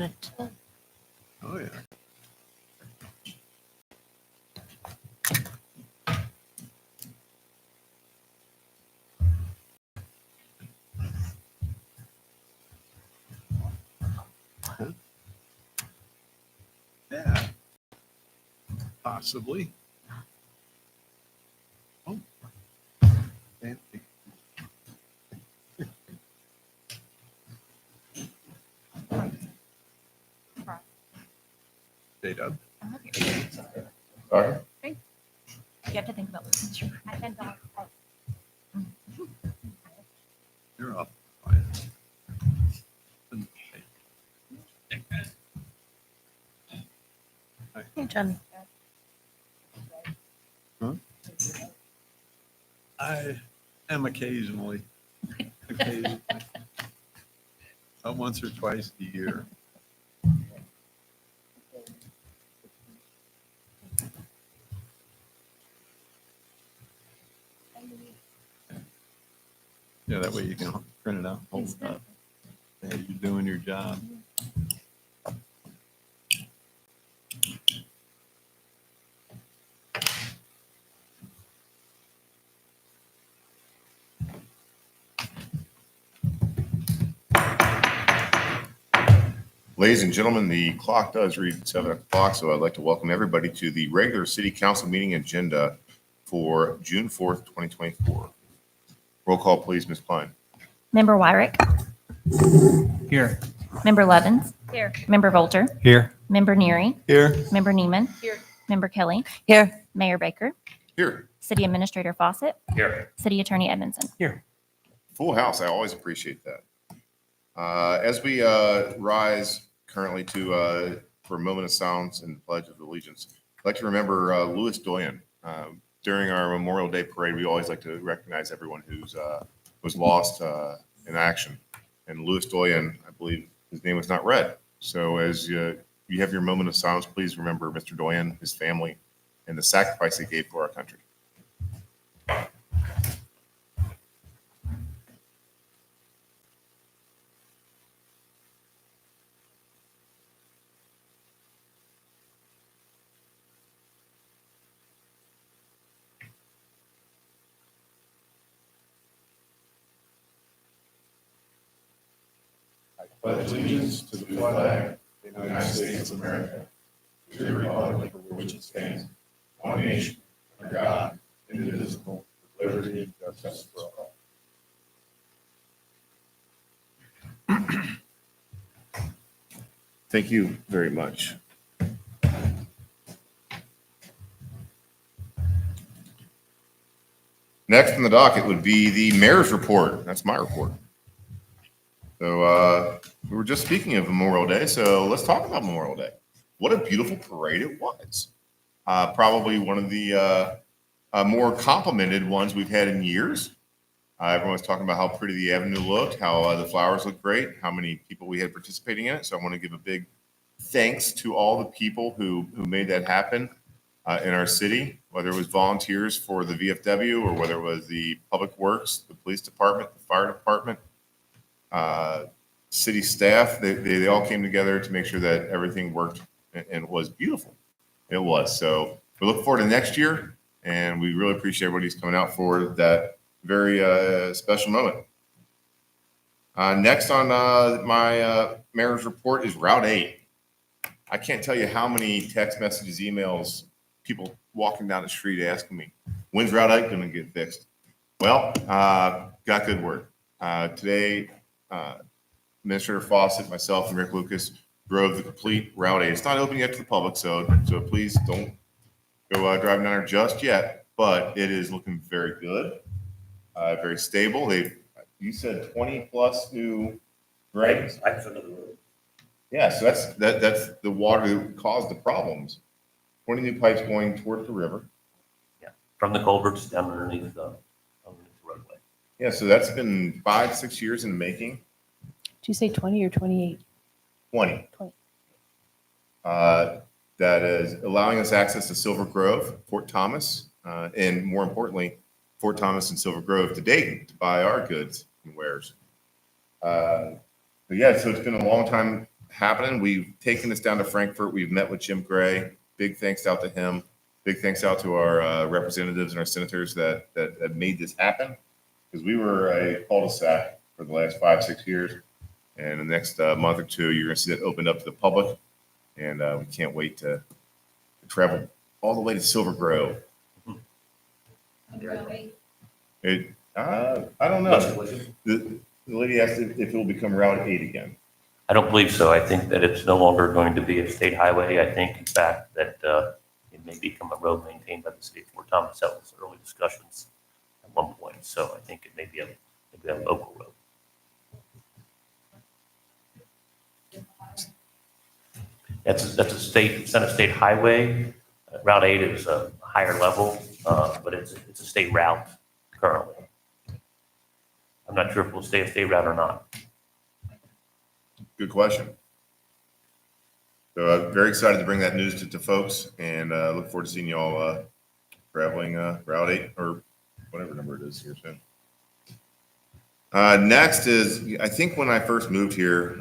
Oh, yeah. Yeah. Possibly. Oh. Fancy. J-Dub. Sorry? You have to think about listening. You're up. Fine. Hey, Johnny. I am occasionally. Once or twice a year. Yeah, that way you can print it out, hold it up. Yeah, you're doing your job. Ladies and gentlemen, the clock does read 7 o'clock, so I'd like to welcome everybody to the regular city council meeting agenda for June 4th, 2024. Roll call, please, Ms. Klein. Member Wyrick. Here. Member Levens. Here. Member Volter. Here. Member Neary. Here. Member Neiman. Here. Member Kelly. Here. Mayor Baker. Here. City Administrator Fawcett. Here. City Attorney Edmondson. Here. Full house. I always appreciate that. As we rise currently to for a moment of silence and the Pledge of Allegiance, I'd like to remember Louis Doyen. During our Memorial Day parade, we always like to recognize everyone who's was lost in action. And Louis Doyen, I believe his name was not read. So as you have your moment of silence, please remember Mr. Doyen, his family, and the sacrifice he gave for our country. Pledge allegiance to the flag of the United States of America, to the republic for which it stands, one nation, under God, indivisible, with liberty and justice for all. Thank you very much. Next on the docket would be the mayor's report. That's my report. So we were just speaking of Memorial Day, so let's talk about Memorial Day. What a beautiful parade it was. Probably one of the more complimented ones we've had in years. Everyone's talking about how pretty the avenue looked, how the flowers looked great, how many people we had participating in it. So I want to give a big thanks to all the people who made that happen in our city, whether it was volunteers for the VFW or whether it was the Public Works, the police department, the fire department, city staff. They all came together to make sure that everything worked and was beautiful. It was. So we look forward to next year, and we really appreciate everybody's coming out for that very special moment. Next on my mayor's report is Route 8. I can't tell you how many text messages, emails, people walking down the street asking me, when's Route 8 going to get fixed? Well, got good word. Today, Administrator Fawcett, myself, and Rick Lucas drove the complete Route 8. It's not open yet to the public, so please don't go driving down there just yet, but it is looking very good, very stable. You said 20 plus new drains. Right under the road. Yeah, so that's the water that caused the problems. 20 new pipes going toward the river. Yeah, from the culverts down underneath the roadway. Yeah, so that's been 5-6 years in the making. Did you say 20 or 28? 20. 20. That is allowing us access to Silver Grove, Fort Thomas, and more importantly, Fort Thomas and Silver Grove to Dayton to buy our goods and wares. But yeah, so it's been a long time happening. We've taken this down to Frankfurt. We've met with Jim Gray. Big thanks out to him. Big thanks out to our representatives and our senators that have made this happen. Because we were a cul-de-sac for the last 5-6 years. And the next month or two, you're going to see it opened up to the public. And we can't wait to travel all the way to Silver Grove. I don't know. The lady asked if it will become Route 8 again. I don't believe so. I think that it's no longer going to be a state highway. I think, in fact, that it may become a road maintained by the city of Fort Thomas. That was early discussions at one point. So I think it may be a local road. That's a state, it's not a state highway. Route 8 is a higher level, but it's a state route currently. I'm not sure if we'll stay a state route or not. Good question. So I'm very excited to bring that news to folks and look forward to seeing you all traveling Route 8 or whatever number it is here soon. Next is, I think when I first moved here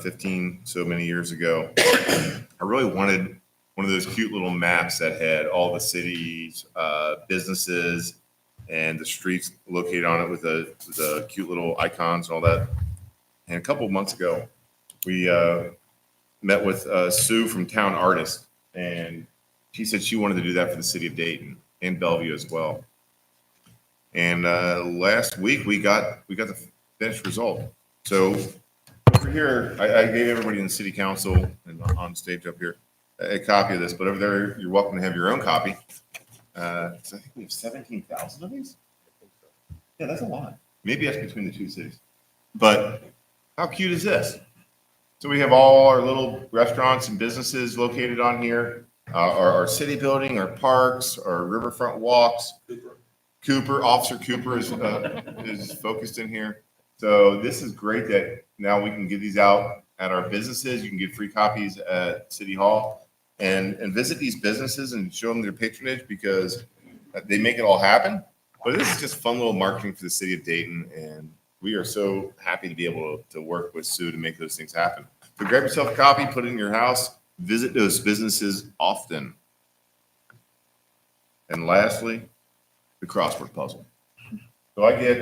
15 so many years ago, I really wanted one of those cute little maps that had all the cities, businesses, and the streets located on it with the cute little icons and all that. And a couple of months ago, we met with Sue from Town Artist, and she said she wanted to do that for the city of Dayton and Bellevue as well. And last week we got the finished result. So over here, I gave everybody in the city council and on stage up here a copy of this, but over there, you're welcome to have your own copy. So I think we have 17,000 of these. Yeah, that's a lot. Maybe that's between the two cities. But how cute is this? So we have all our little restaurants and businesses located on here, our city building, our parks, our riverfront walks. Officer Cooper is focused in here. So this is great that now we can get these out at our businesses. You can get free copies at City Hall and visit these businesses and show them their patronage because they make it all happen. But this is just fun little marketing for the city of Dayton. And we are so happy to be able to work with Sue to make those things happen. So grab yourself a copy, put it in your house, visit those businesses often. And lastly, the crossword puzzle. So I get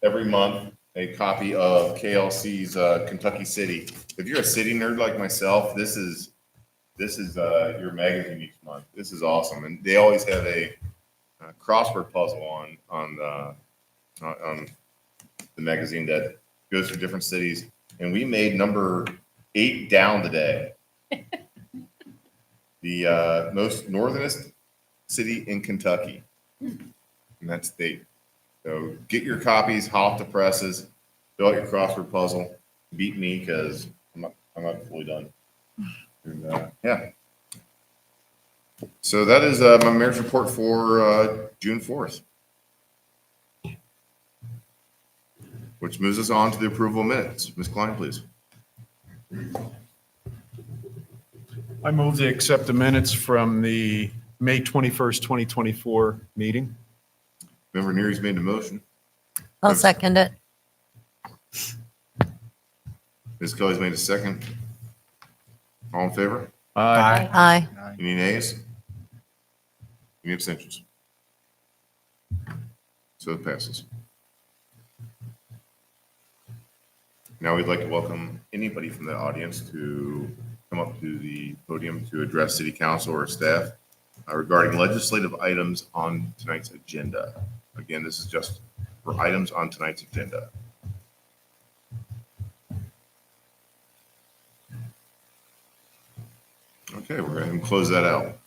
every month a copy of KLC's Kentucky City. If you're a city nerd like myself, this is your magazine each month. This is awesome, and they always have a crossword puzzle on the magazine that goes through different cities. And we made number 8 down today. The most northernest city in Kentucky. And that's Dayton. So get your copies, hot off the presses, fill out your crossword puzzle, beat me because I'm not fully done. And, yeah. So that is my mayor's report for June 4th. Which moves us on to the approval of minutes. Ms. Klein, please. I move to accept the minutes from the May 21st, 2024 meeting. Member Neary's made the motion. I'll second it. Ms. Kelly's made a second. All in favor? Aye. Aye. Any nays? Any abstentions? So it passes. Now we'd like to welcome anybody from the audience to come up to the podium to address city council or staff regarding legislative items on tonight's agenda. Again, this is just for items on tonight's agenda. Okay, we're going to close that out.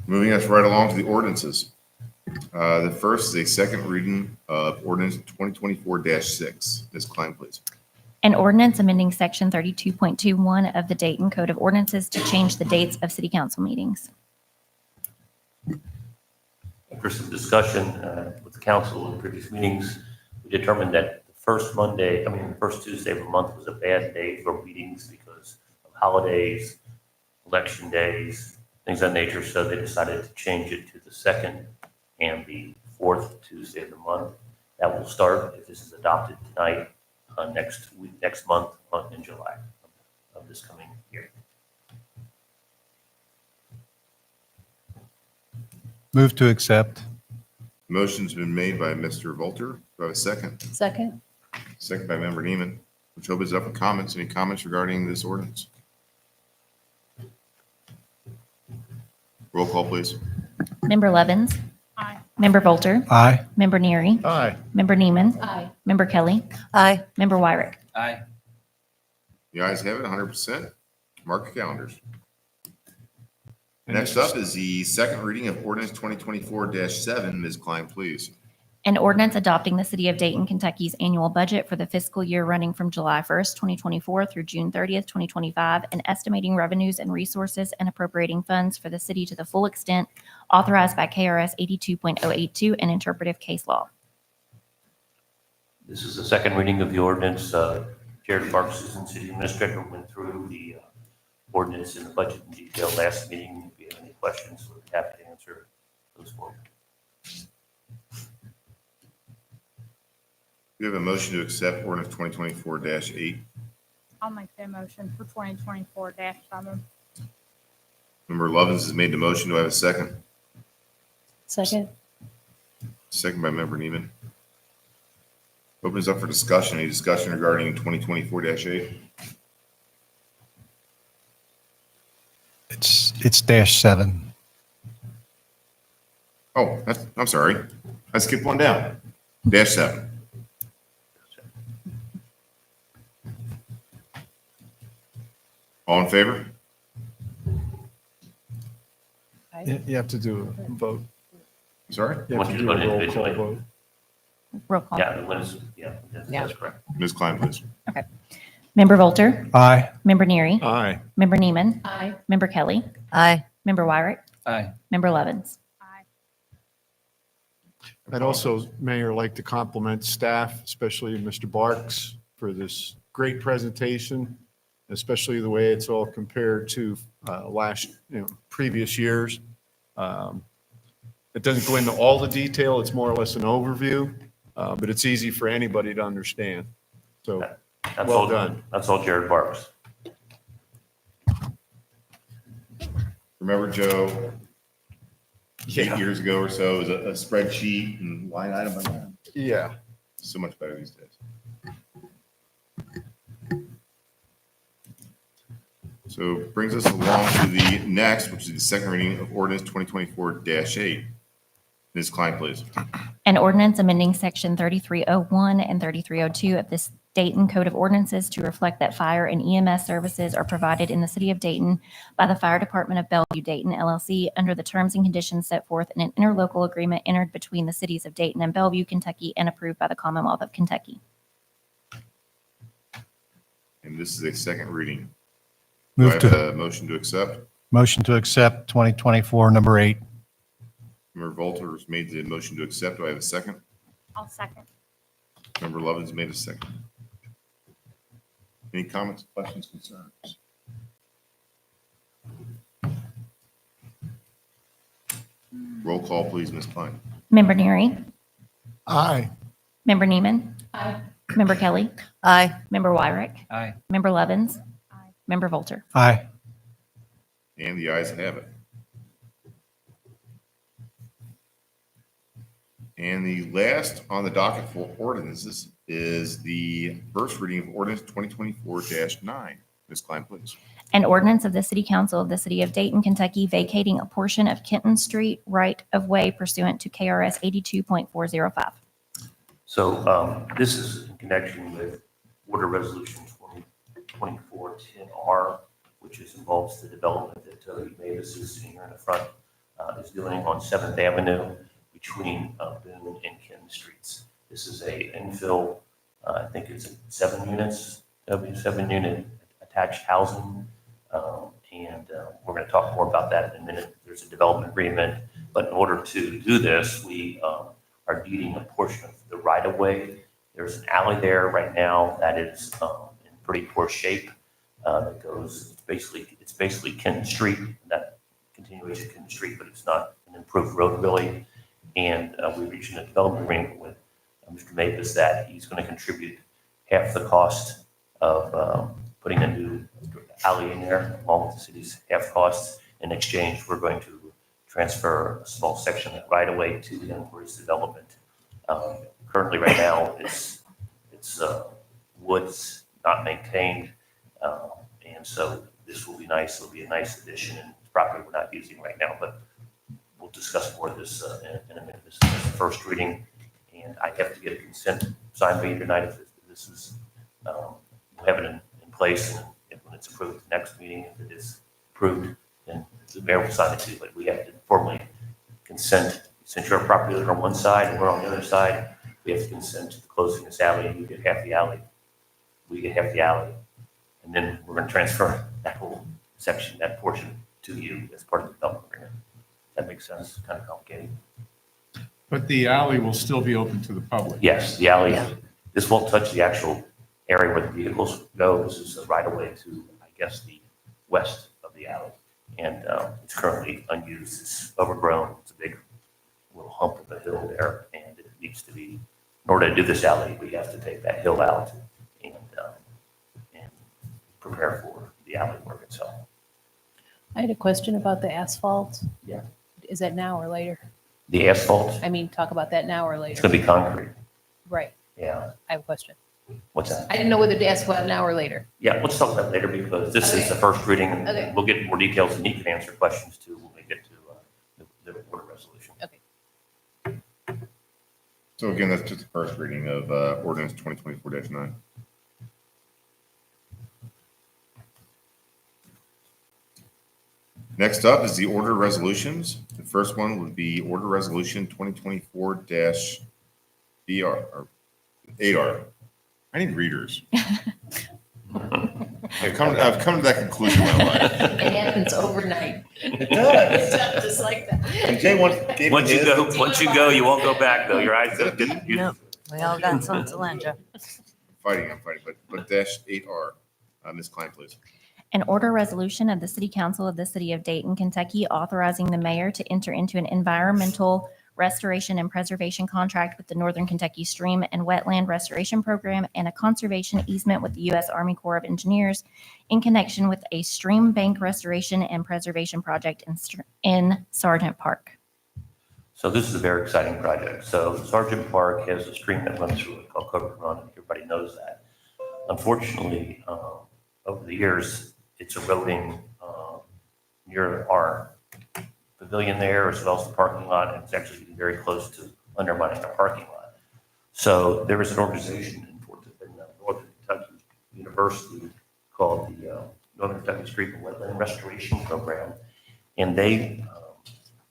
Moving us right along to the ordinances. The first is a second reading of ordinance 2024-6. Ms. Klein, please. An ordinance amending section 32.21 of the Dayton Code of Ordinances to change the dates of city council meetings. After some discussion with the council in previous meetings, we determined that the first Tuesday of the month was a bad day for meetings because of holidays, election days, things of that nature. So they decided to change it to the second and the fourth Tuesday of the month. That will start, if this is adopted tonight, next month in July of this coming year. Move to accept. Motion's been made by Mr. Volter. Do I have a second? Second? Second by Member Neiman, which opens up for comments. Any comments regarding this ordinance? Roll call, please. Member Levens. Aye. Member Volter. Aye. Member Neary. Aye. Member Neiman. Aye. Member Kelly. Aye. Member Wyrick. Aye. The ayes have it, 100%. Mark your calendars. Next up is the second reading of ordinance 2024-7. Ms. Klein, please. An ordinance adopting the City of Dayton, Kentucky's annual budget for the fiscal year running from July 1st, 2024 through June 30th, 2025, and estimating revenues and resources and appropriating funds for the city to the full extent authorized by KRS 82.082 and interpretive case law. This is the second reading of the ordinance. Jared Parks, Assistant City Administrator, went through the ordinance in the budget in detail last meeting. If you have any questions, we're happy to answer those for you. We have a motion to accept ordinance 2024-8. I'll make that motion for 2024-7. Member Lovins has made the motion. Do I have a second? Second? Second by Member Neiman. Opens up for discussion. Any discussion regarding 2024-8? It's -7. Oh, I'm sorry. I skipped one down. -7. All in favor? Aye. You have to do a vote. Sorry? You Want have you to to do vote a roll call individually? vote. Roll call. That's correct. Ms. Klein, please. Member Volter. Aye. Member Neary. Aye. Member Neiman. Aye. Member Kelly. Aye. Member Wyrick. Aye. Member Levens. Aye. I'd also, Mayor, like to compliment staff, especially Mr. Barks, for this great presentation, especially the way it's all compared to previous years. It doesn't go into all the detail, it's more or less an overview, but it's easy for anybody to understand. So, That's well all done. That's all Jared Parks. Remember, Joe, Yeah. 8 years ago or so, it was a spreadsheet and line item by line. Yeah. So much better these days. So brings us along to the next, which is the second reading of ordinance 2024-8. Ms. Klein, please. An ordinance amending section 3301 and 3302 of this Dayton Code of Ordinances to reflect that fire and EMS services are provided in the city of Dayton by the Fire Department of Bellevue Dayton LLC under the terms and conditions set forth in an interlocal agreement entered between the cities of Dayton and Bellevue, Kentucky, and approved by the Commonwealth of Kentucky. And this is a second reading. Do I Move have to, a motion to accept? motion to accept 2024, number 8. Member Volter has made the motion to accept. Do I have a second? I'll second. Member Lovins made a second. Any comments, questions, concerns? Roll call, please, Ms. Klein. Member Neary. Aye. Member Neiman. Aye. Member Kelly. Aye. Member Wyrick. Aye. Member Levens. Aye. Member Volter. Aye. And the ayes have it. And the last on the docket for ordinances is the first reading of ordinance 2024-9. Ms. Klein, please. An ordinance of the City Council of the City of Dayton, Kentucky, vacating a portion of Kenton Street right-of-way pursuant to KRS 82.405. So this is in connection with Order Resolution 2024-10R, which involves the development that Mavis is sitting here in the front is doing on 7th Avenue between Boone and Kenton Streets. This is a infill, I think it's 7 units, 7-unit attached housing. And we're going to talk more about that in a minute. There's a development agreement, but in order to do this, we are deeding a portion of the right-of-way. There's an alley there right now that is in pretty poor shape. That goes, it's basically Kenton Street, that continuation of Kenton Street, but it's not an improved road really. And we reached a development agreement with Mr. Mavis that he's going to contribute half the cost of putting a new alley in there, along with the city's half costs. In exchange, we're going to transfer a small section of right away to the Enterprise Development. Currently, right now, it's woods, not maintained, and so this will be nice. It'll be a nice addition, and it's property we're not using right now, but we'll discuss more of this in a minute. This is the first reading, and I have to get a consent signed by you tonight if this is, we'll have it in place, and when it's approved at the next meeting, if it is approved, then the mayor will sign it too, but we have to formally consent. Since you're a property owner on one side and we're on the other side, we have to consent to the closing this alley, and you get half the alley, we get half the alley, and then we're going to transfer that whole section, that portion to you as part of the development agreement. That makes sense, kind of complicated. But the alley will still be open to the public. Yes, the alley, this won't touch the actual area where the vehicles go. This is a right of way to, I guess, the west of the alley. And it's currently unused. It's overgrown. It's a big little hump of a hill there, and it needs to be, in order to do this alley, we have to take that hill out and prepare for the alley work itself. I had a question about the asphalt. Yeah. Is that now or later? The asphalt, I mean, talk about that now or it's later. going to be concrete. Right. Yeah. I have a question. What's that? I didn't know whether to ask about now or later. Yeah, let's talk about it later because this is the first reading, and Okay. we'll get more details, and you can answer questions too when we get to the order resolution. Okay. So again, that's just the first reading of ordinance 2024-9. Next up is the order resolutions. The first one would be order resolution 2024-BR or 8R. I need readers. I've come to that conclusion in my life. It happens overnight. It does. Just like that. And Jay gave me his. Once you go, you won't go back though. Your eyes don't get used. Nope. We all got some to lend you. I'm fighting, but dash 8R. Ms. Klein, please. An order resolution of the City Council of the City of Dayton, Kentucky, authorizing the mayor to enter into an environmental restoration and preservation contract with the Northern Kentucky Stream and Wetland Restoration Program and a conservation easement with the U.S. Army Corps of Engineers in connection with a stream bank restoration and preservation project in Sargent Park. So this is a very exciting project. So Sargent Park has a stream that runs through it called Cover Run, and everybody knows that. Unfortunately, over the years, it's eroding near our pavilion there as well as the parking lot, and it's actually getting very close to undermining our parking lot. So there is an organization in Northern Kentucky University called the Northern Kentucky Stream and Wetland Restoration Program, and they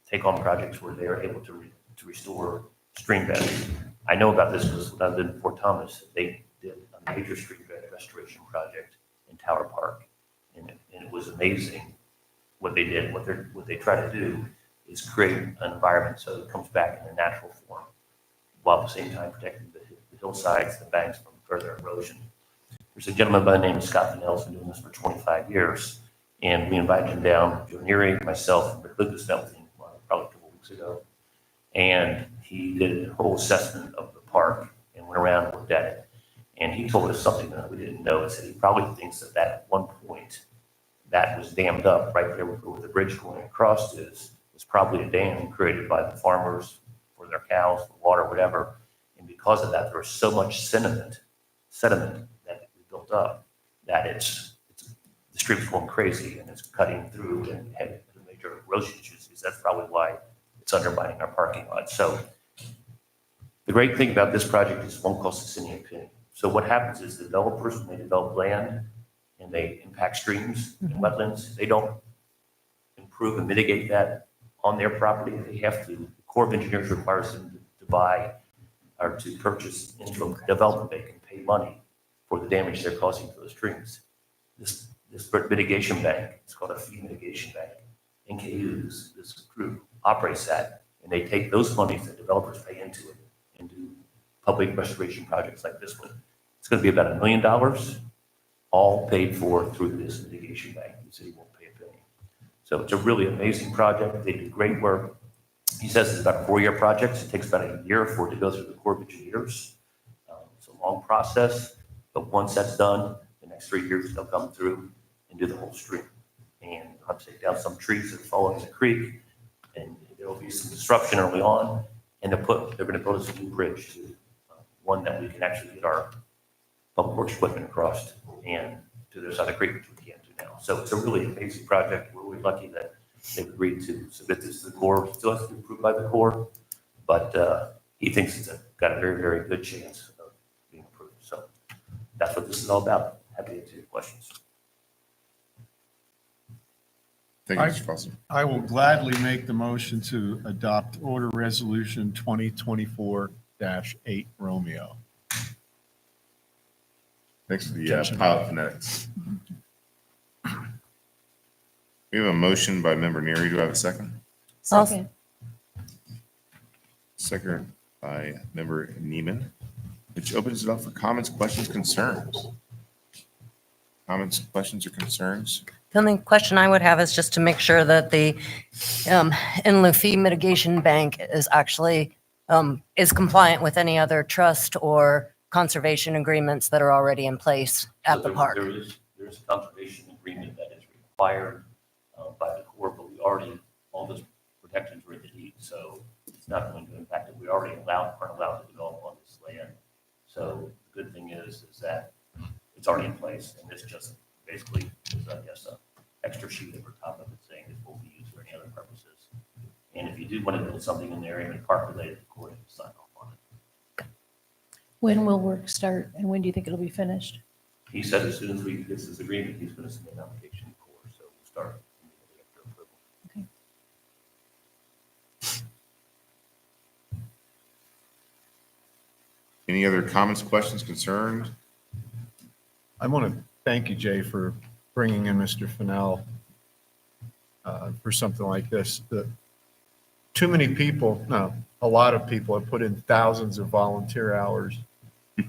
take on projects where they are able to restore stream beds. I know about this because when I lived in Fort Thomas, they did a major stream bed restoration project in Tower Park, and it was amazing what they did. What they try to do is create an environment so it comes back in a natural form, while at the same time protecting the hillsides, the banks from further erosion. There's a gentleman by the name of Scott Fennell who's been doing this for 25 years, and we invited him down, Joe Neary, myself, and Rick Lucas Melton, probably a couple weeks ago, and he did a whole assessment of the park and went around and looked at it. And he told us something that we didn't know. He said he probably thinks that at one point that was dammed up right there where the bridge going across was probably a dam created by the farmers for their cows, for water, whatever. And because of that, there was so much sediment that built up that the stream's going crazy and it's cutting through and having major erosion issues. That's probably why it's undermining our parking lot. So the great thing about this project is it won't cost us any penny. So what happens is the developers, when they develop land and they impact streams and wetlands, they don't improve and mitigate that on their property. They have to, the Corps of Engineers requires them to buy or to purchase into a development bank and pay money for the damage they're causing to those streams. This mitigation bank, it's called a fee mitigation bank. NKU's, this group operates that, and they take those monies that developers pay into it and do public restoration projects like this one. It's going to be about $1 million, all paid for through this mitigation bank. The city won't pay a penny. So it's a really amazing project. They do great work. He says it's about a 4-year project. It takes about a year for it to go through the Corps of Engineers. It's a long process, But once that's done, the next 3 years, they'll come through and do the whole street. And I'll take down some trees that fall in the creek, and there'll be some disruption early on, and they're going to build us a new bridge, one that we can actually get our public works equipment across and to the other side of the creek, which we can't do now. So it's a really amazing project. We're really lucky that they've agreed to submit this to the Corps. It still has to be approved by the Corps, but he thinks it's got a very, very good chance of being approved. So that's what this is all about. Happy to answer your questions. Thank you, Mr. Foster. I will gladly make the motion to adopt Order Resolution 2024-8 Romeo. Thanks for the pilot phonetics. We have a motion by member Neary. Do I have a second? Second. Second by member Neiman, which opens it up for comments, questions, concerns. Comments, questions, or concerns? The only question I would have is just to make sure that the in lieu fee mitigation bank is actually is compliant with any other trust or conservation agreements that are already in place at the park. There's a conservation agreement that is required by the Corps, but we already, all those protections were in the deed, so it's not going to impact it. We already aren't allowed to develop on this land. So the good thing is that it's already in place, and this just basically is, I guess, an extra sheet over top of it saying it will be used for any other purposes. And if you do want to build something in the area and park related, the Corps can sign off on it. When will work start and when do you think it'll be finished? He said as soon as we get this agreement, he's going to submit an application to Corps, so we'll start immediately after approval. Okay. Any other comments, questions, concerns? I want to thank you, Jay, for bringing in Mr. Fennell for something like this. Too many people, no, a lot of people have put in thousands of volunteer hours.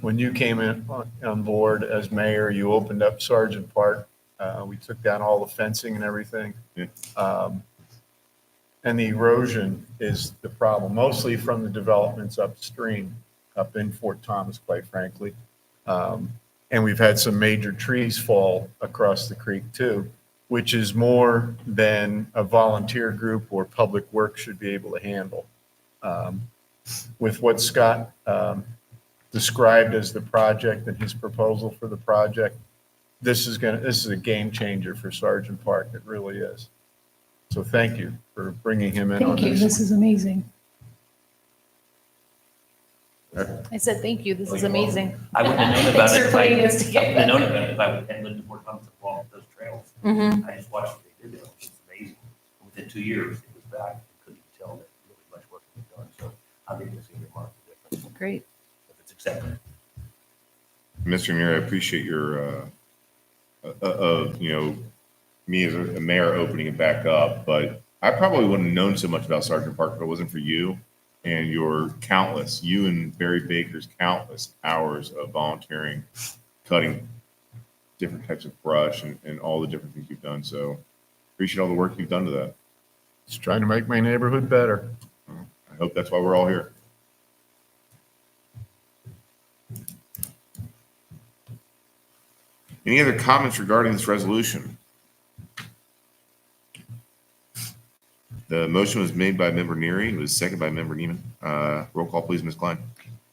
When you came in on board as mayor, you opened up Sergeant Park. We took down all the fencing and everything. Yeah. And the erosion is the problem, mostly from the developments upstream, up in Fort Thomas, quite frankly. And we've had some major trees fall across the creek too, which is more than a volunteer group or public works should be able to handle. With what Scott described as the project and his proposal for the project, this is a game changer for Sergeant Park. It really is. So thank you for bringing him in on Thank you. this. This is amazing. I said, thank you. This is amazing. I wouldn't have known about Thanks it for if I putting this wouldn't have together. known about it if I had lived in Fort Thompson along those trails. Mhm. I just watched what they did there. It was amazing. Within 2 years, it was back. You couldn't even tell that really much work had been done. So I think it's a remarkable difference Great. if it's accepted. Mr. Neary, I appreciate your, me as a mayor opening it back up, but I probably wouldn't have known so much about Sergeant Park if it wasn't for you and you and Barry Baker's countless hours of volunteering, cutting different types of brush and all the different things you've done. So appreciate all the work you've done to that. Just trying to make my neighborhood better. I hope that's why we're all here. Any other comments regarding this resolution? The motion was made by member Neary. It was seconded by member Neiman. Roll call, please, Ms. Klein.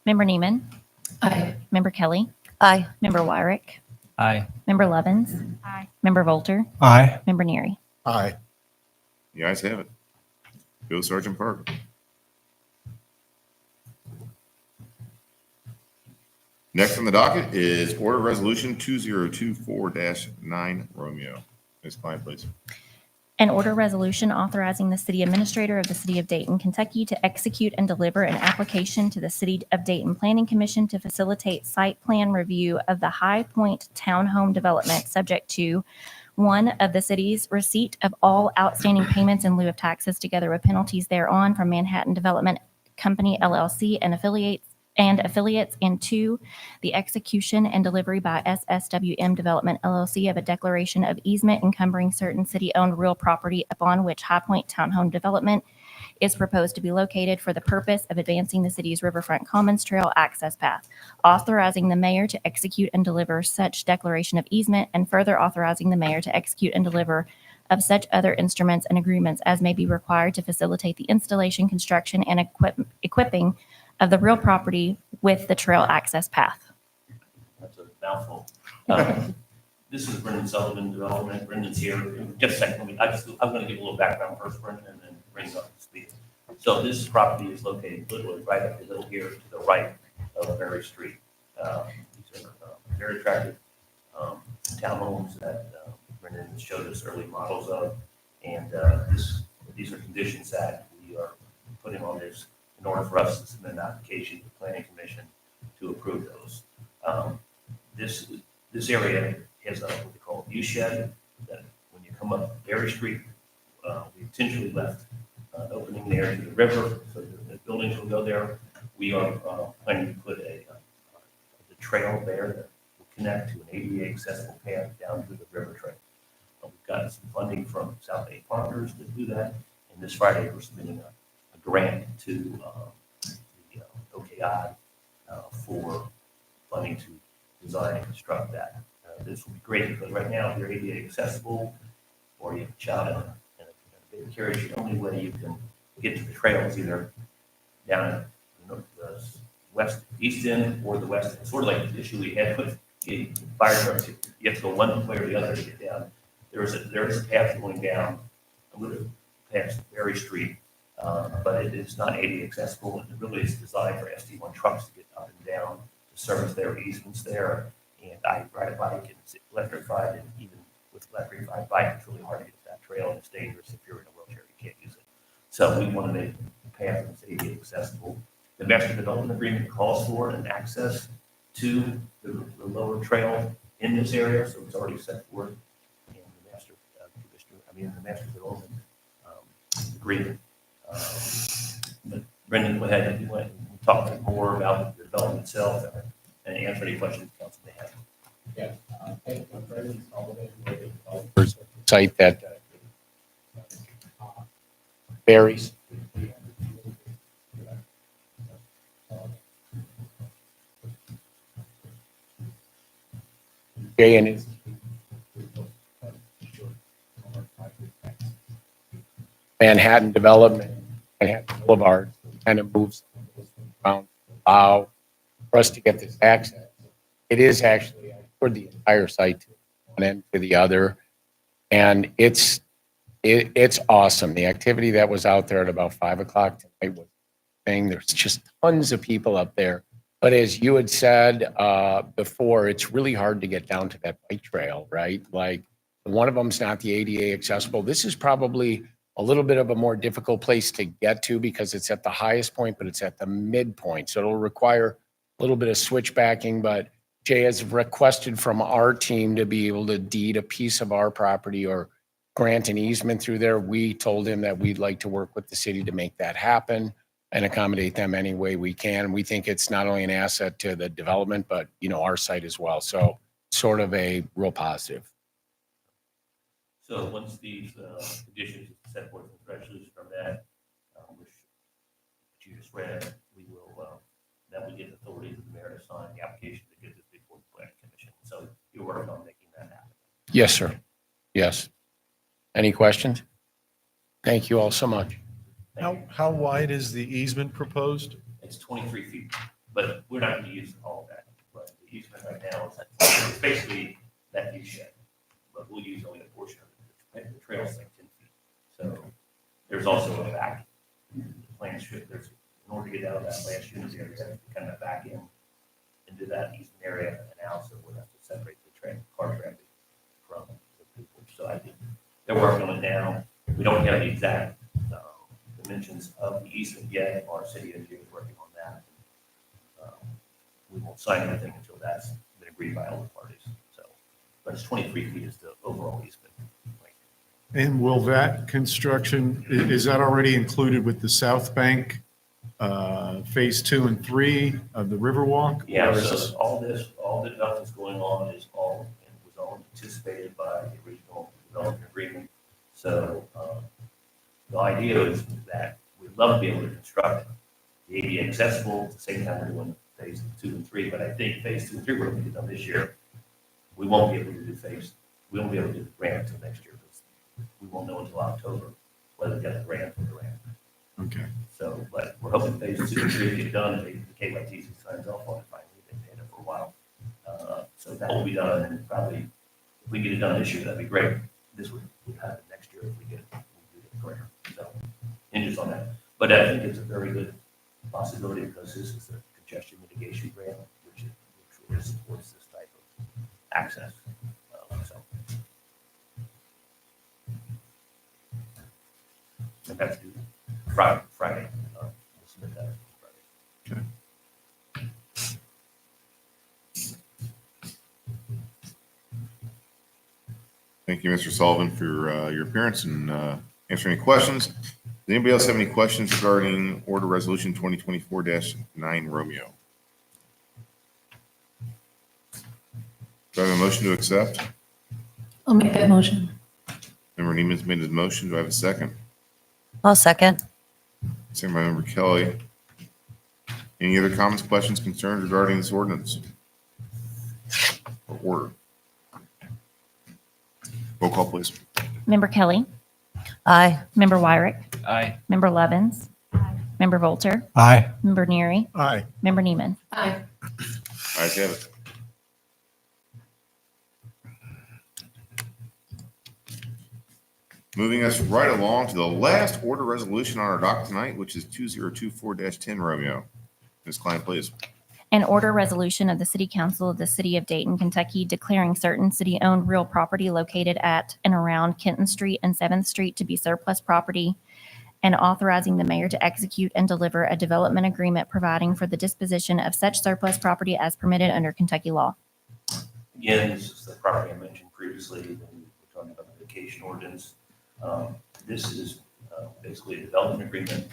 Member Neiman, Aye. Member Kelly, Aye. Member Wyrick, Aye. Member Levens, Aye. Member Volter, Aye. Member Neary. Aye. The ayes have it. Go Sergeant Park. Next on the docket is Order Resolution 2024-9 Romeo. Ms. Klein, please. An order resolution authorizing the city administrator of the city of Dayton, Kentucky to execute and deliver an application to the City of Dayton Planning Commission to facilitate site plan review of the High Point Townhome development subject to one of the city's receipt of all outstanding payments in lieu of taxes together with penalties thereon from Manhattan Development Company LLC and affiliates, and two, the execution and delivery by SSWM Development LLC of a declaration of easement encumbering certain city-owned real property upon which High Point Townhome Development is proposed to be located for the purpose of advancing the city's Riverfront Commons Trail access path, authorizing the mayor to execute and deliver such declaration of easement, and further authorizing the mayor to execute and deliver of such other instruments and agreements as may be required to facilitate the installation, construction, and equipping of the real property with the trail access path. That's a mouthful. This is Brendan Sullivan Development. Brendan's here. Just a second. I'm going to give a little background first, Brendan, and then bring it up to speed. So this property is located literally right up the hill here to the right of Berry Street. These are very attractive townhomes that Brendan showed us early models of. And these are conditions that we are putting on this in order for us to submit an application to the Planning Commission to approve those. This area has what we call a view shed that when you come up Berry Street, we intentionally left an opening there to the river so the buildings will go there. We are planning to put the trail there that will connect to an ADA accessible path down to the river trail. We've got some funding from South Bay Partners to do that. And this Friday, we're submitting a grant to the OKI for funding to design and construct that. This will be great because right now, if you're ADA accessible or you have a child in a big carriage, the only way you can get to the trail is either down the east end or the west end. Sort of like the issue we had with the fire trucks. You have to go one way or the other to get down. There is a path going down a little past Berry Street, but it is not ADA accessible, and it really is designed for SD1 trucks to get up and down to service their easements there. And I ride a bike and it's electrified, and even with electrified bike, it's really hard to get to that trail, and it's dangerous if you're in a wheelchair, you can't use it. So we want to make the path that's ADA accessible. The master development agreement calls for an access to the lower trail in this area, so it's already set forth in the the master development agreement. But Brendan, go ahead and you want to talk more about the development itself and answer any questions the council may have. Yes, thank you, Brendan Sullivan, with the developers site that varies. Jay and his Manhattan development, Manhattan Boulevard, kind of moves around, allow for us to get this access. It is actually for the entire site, one end to the other. And it's awesome. The activity that was out there at about 5 o'clock tonight was thing. There's just tons of people up there. But as you had said before, it's really hard to get down to that bike trail, right? Like one of them's not the ADA accessible. This is probably a little bit of a more difficult place to get to because it's at the highest point, but it's at the midpoint. So it'll require a little bit of switchbacking, but Jay has requested from our team to be able to deed a piece of our property or grant an easement through there. We told him that we'd like to work with the city to make that happen and accommodate them any way we can. We think it's not only an asset to the development, but our site as well. So sort of a real positive. So once these conditions set forth in the resolution from that, which you just read, we will then we get authority to the mayor to sign the application to get this before the planning commission. So you're working on making that happen. Yes, sir. Yes. Any questions? Thank you all so much. Thank you. How wide is the easement proposed? It's 23 feet, but we're not going to use all of that. But the easement right now is it's basically that view shed, but we'll use only a portion of it. The trail's like 10 feet. So there's also a back plan strip. In order to get out of that last unit area, you have to kind of back in into that easement area and out. So we'll have to separate the car traffic from the people. So I think they're working on it now. We don't have the exact dimensions of the easement yet. Our city engineer is working on that. We won't sign anything until that's been agreed by all the parties. So, but it's 23 feet is the overall easement. And will that construction, is that already included with the South Bank Phase 2 and 3 of the Riverwalk? Yeah, Or is so this- all the stuff that's going on was all anticipated by the original development agreement. So the idea is that we'd love to be able to construct the ADA accessible at the same time we're doing phase 2 and 3, but I think phase 2 and 3 we're going to get done this year. We won't be able to do we won't be able to do the grant until next year, because we won't know until October whether we get the grant or the grant. Okay. So, but we're hoping phase 2 and 3 get done, the KYTC signs off on it finally, they've had it for a while. So that will be done, and probably, if we get it done this year, that'd be great. This would happen next year if we get the grant. So, hinges on that. But I think it's a very good possibility, because this is a congestion mitigation grant, which really supports this type of access. So. And that's due Friday. We'll submit that Friday. Thank you, Mr. Sullivan, for your appearance and answering any questions. Does anybody else have any questions regarding Order Resolution 2024-9 Romeo? Do I have a motion to accept? I'll make that motion. Member Neiman's made his motion. Do I have a second? I'll second. Second by Member Kelly. Any other comments, questions, concerns regarding this ordinance? Or order? Roll call, please. Member Kelly, Aye. Member Wyrick, Aye. Member Levens, Member Volter, Aye. Member Neary, Aye. Member Neiman. Aye. Ayes have it. Moving us right along to the last order resolution on our dock tonight, which is 2024-10 Romeo. Ms. Klein, please. An order resolution of the City Council of the City of Dayton, Kentucky, declaring certain city-owned real property located at and around Kenton Street and 7th Street to be surplus property, and authorizing the mayor to execute and deliver a development agreement providing for the disposition of such surplus property as permitted under Kentucky law. Again, this is the property I mentioned previously when we were talking about the vacation ordinance. This is basically a development agreement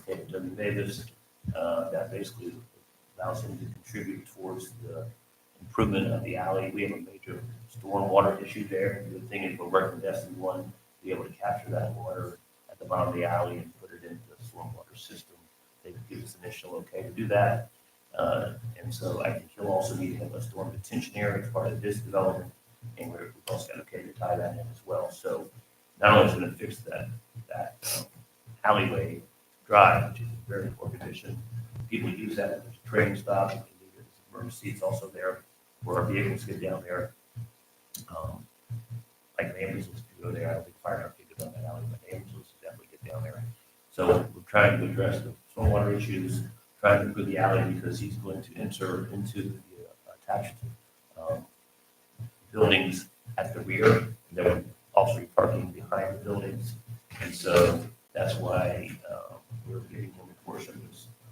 with W. Davis that basically allows him to contribute towards the improvement of the alley. We have a major stormwater issue there. The good thing is we're working with SB1 to be able to capture that water at the bottom of the alley and put it into the stormwater system. They would give us initial okay to do that. And so I think he'll also need to have a storm detention area as part of this development. And we've also got okay to tie that in as well. So not only is it going to fix that alleyway drive, which is in very poor condition, people use that as a train stop. There's emergency, it's also there where our vehicles get down there. Like the ambulances can go there. I don't think fire truck can get down that alley, but the ambulances definitely get down there. So we're trying to address the stormwater issues, trying to improve the alley because he's going to enter into the attached buildings at the rear. And there will also be parking behind the buildings. And so that's why we're giving him a portion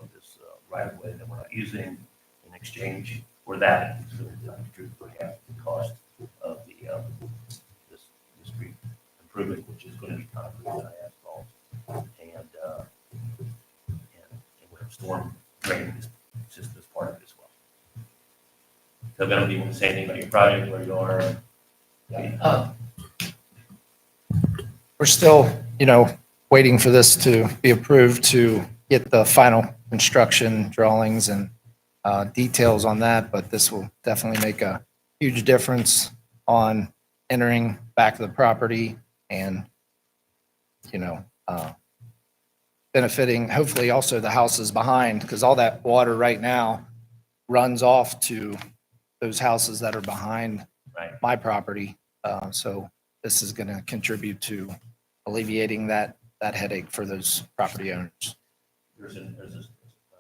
of this right of way that we're not using. In exchange for that, he's going to contribute for half the cost of the this street improvement, which is going to be concrete and asphalt, and we have storm drain system as part of it as well. So, Ben, do you want to say anything about your project, where you are? We're still, waiting for this to be approved to get the final construction drawings and details on that, but this will definitely make a huge difference on entering back of the property and, benefiting hopefully also the houses behind, because all that water right now runs off to those houses that are behind Right. my property. So this is going to contribute to alleviating that headache for those property owners. There's a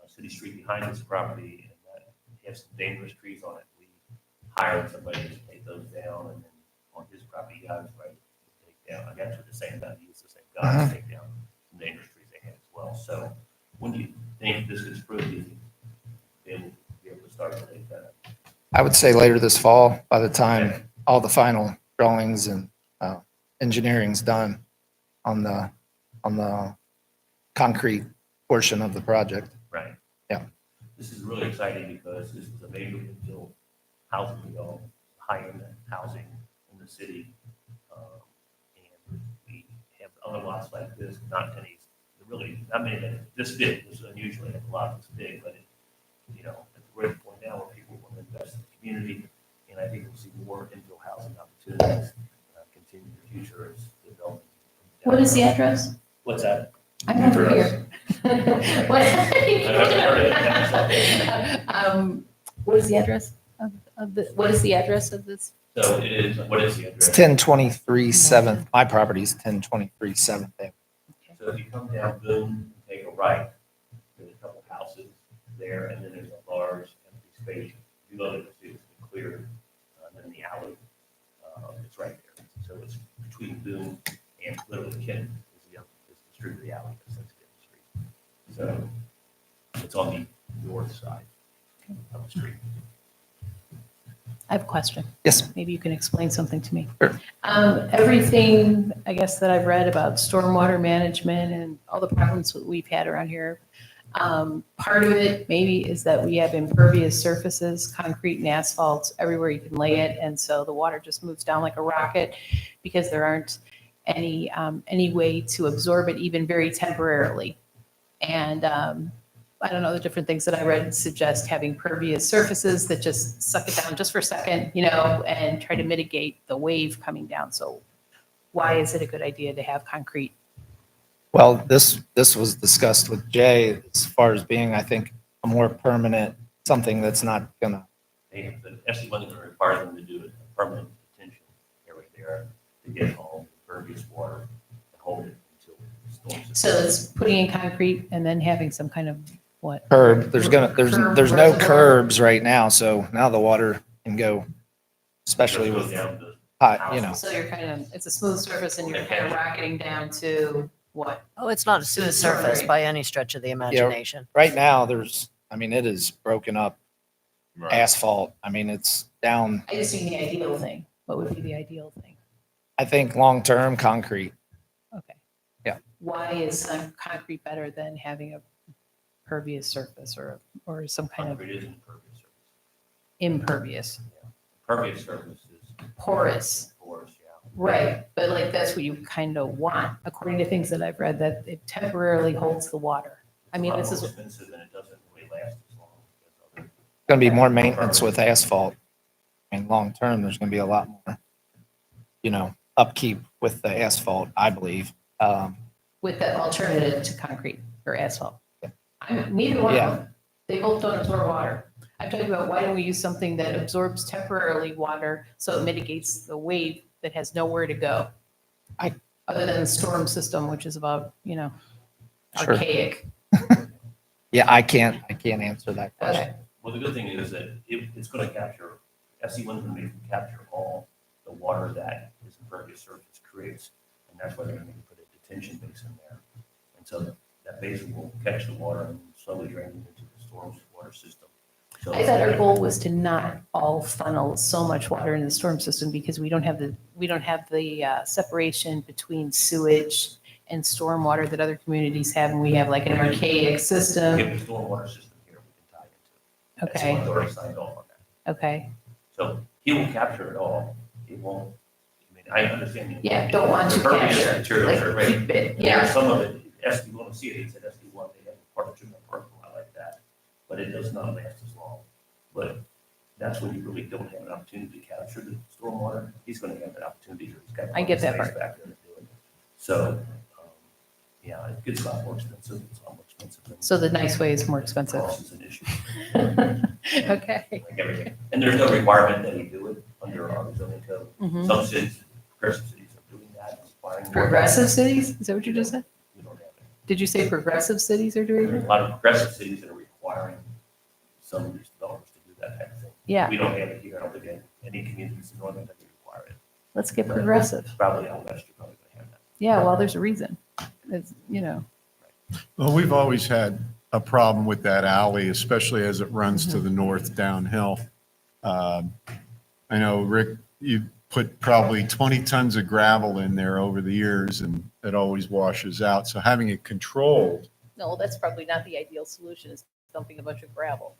city street behind this property, and that has some dangerous trees on it. We hired somebody to take those down, and then on his property, guys, right, to take down. I got to the same guy, use the same guys to take down some dangerous trees they had as well. So when do you think this gets approved? Do you think they'll be able to start to take that? I would say later this fall, by the time all the final drawings and engineering's done on the concrete portion of the project. Right. Yeah. This is really exciting because this is a major built housing development, high-end housing in the city. And we have other lots like this, not any, the really, I mean, this big was unusually a lot this big, but it, you know, at the great point now where people want to invest in the community, and I think we'll see more infill housing opportunities continue in the future as development. What is the address? What's that? I'm over here. What what is the address of the, what is the address of this? So it is, what is the It's address? 1023 7th. My property's 1023 7th. Avenue. So if you come down Boone, and take a right, there's a couple houses there, and then there's a large empty space. If you look at the it's clear, and then the alley, it's right there. So it's between Boone and literally Ken is the street of the alley, that's the street. So it's on the north side of the street. I have a question. Yes. Maybe you can explain something to me. Sure. Everything, I guess, that I've read about stormwater management and all the problems that we've had around here, part of it maybe is that we have impervious surfaces, concrete and asphalt everywhere you can lay it. And so the water just moves down like a rocket because there aren't any way to absorb it even very temporarily. And I don't know, the different things that I read suggest having pervious surfaces that just suck it down just for a second, you know, and try to mitigate the wave coming down. So why is it a good idea to have concrete? Well, this was discussed with Jay as far as being, I think, a more permanent, something that's not gonna, They have, the SC money going to require them to do a permanent detention area there to get all impervious water and hold it until the storm. So it's putting in concrete and then having some kind of what? curb. There's no reservoir. curbs right now, so now the water can go, especially Goes with down the hot, you know. So you're kind of, it's a smooth surface and you're kind of rocketing down to what? Oh, it's not a smooth surface by any stretch of the imagination. Right now, it is broken up Right. asphalt. I mean, it's down, I just mean the ideal thing. What would be the ideal thing? I think, long-term concrete. Okay. Yeah. Why is concrete better than having a pervious surface or some kind of concrete is impervious surface. impervious, Pervious surface is porous? porous, yeah. Right, but like that's what you kind of want, according to things that I've read, that it temporarily holds the water. I mean, this It's is, a lot more expensive and it doesn't really last as long as other. Going to be more maintenance with asphalt. And long-term, there's going to be a lot more, upkeep with the asphalt, I believe. with the alternative to concrete or asphalt. Yeah. Neither one Yeah. of them, they both don't absorb water. I'm talking about why don't we use something that absorbs temporarily water so it mitigates the wave that has nowhere to go? Other than the storm system, which is about, Sure. archaic. Yeah, I can't answer that question. Okay, Well, the good thing is that it's going to capture, SC1 is going to capture all the water that this impervious surface creates. And that's why they're going to put a detention basin there. And so that basin will catch the water and slowly drain it into the storm water system. So I thought our goal was to not all funnel so much water into the storm system because we don't have the separation between sewage and stormwater that other communities have, and we have like an archaic system. If the storm water system here, we can tie into. Okay. SC1's already signed off on that. Okay, So he will capture it all. He won't, I mean, I understand. yeah, don't want to Impervious capture, materials are like ready. keep it, And yeah. there's some of it, SB want to see it, he said SB1, they have part of treatment parking lot like that, but it does not last as long. But that's when you really don't have an opportunity to capture the stormwater. He's going to have that opportunity. He's got I get that space part. back there to do it. So, yeah, it gets a lot more expensive. It's a lot more expensive than. So the nice way is more expensive. Cost is an issue, Okay. like everything. And there's no requirement that he do it under our zoning code. Mhm. Some cities, progressive cities are doing that, requiring. more. Progressive cities, is that what you just said? We don't have it. Did you say progressive cities are doing There's it? a lot of progressive cities that are requiring some of these developers to do that type of thing. Yeah, We don't have it here. I don't think any communities in Northern Kentucky require it. let's get progressive. Probably out west, you're probably gonna have that. Yeah, well, there's a reason. It's, Well, we've always had a problem with that alley, especially as it runs to the north downhill. I know, Rick, you put probably 20 tons of gravel in there over the years and it always washes out. So having it controlled, no, that's probably not the ideal solution, is dumping a bunch of gravel.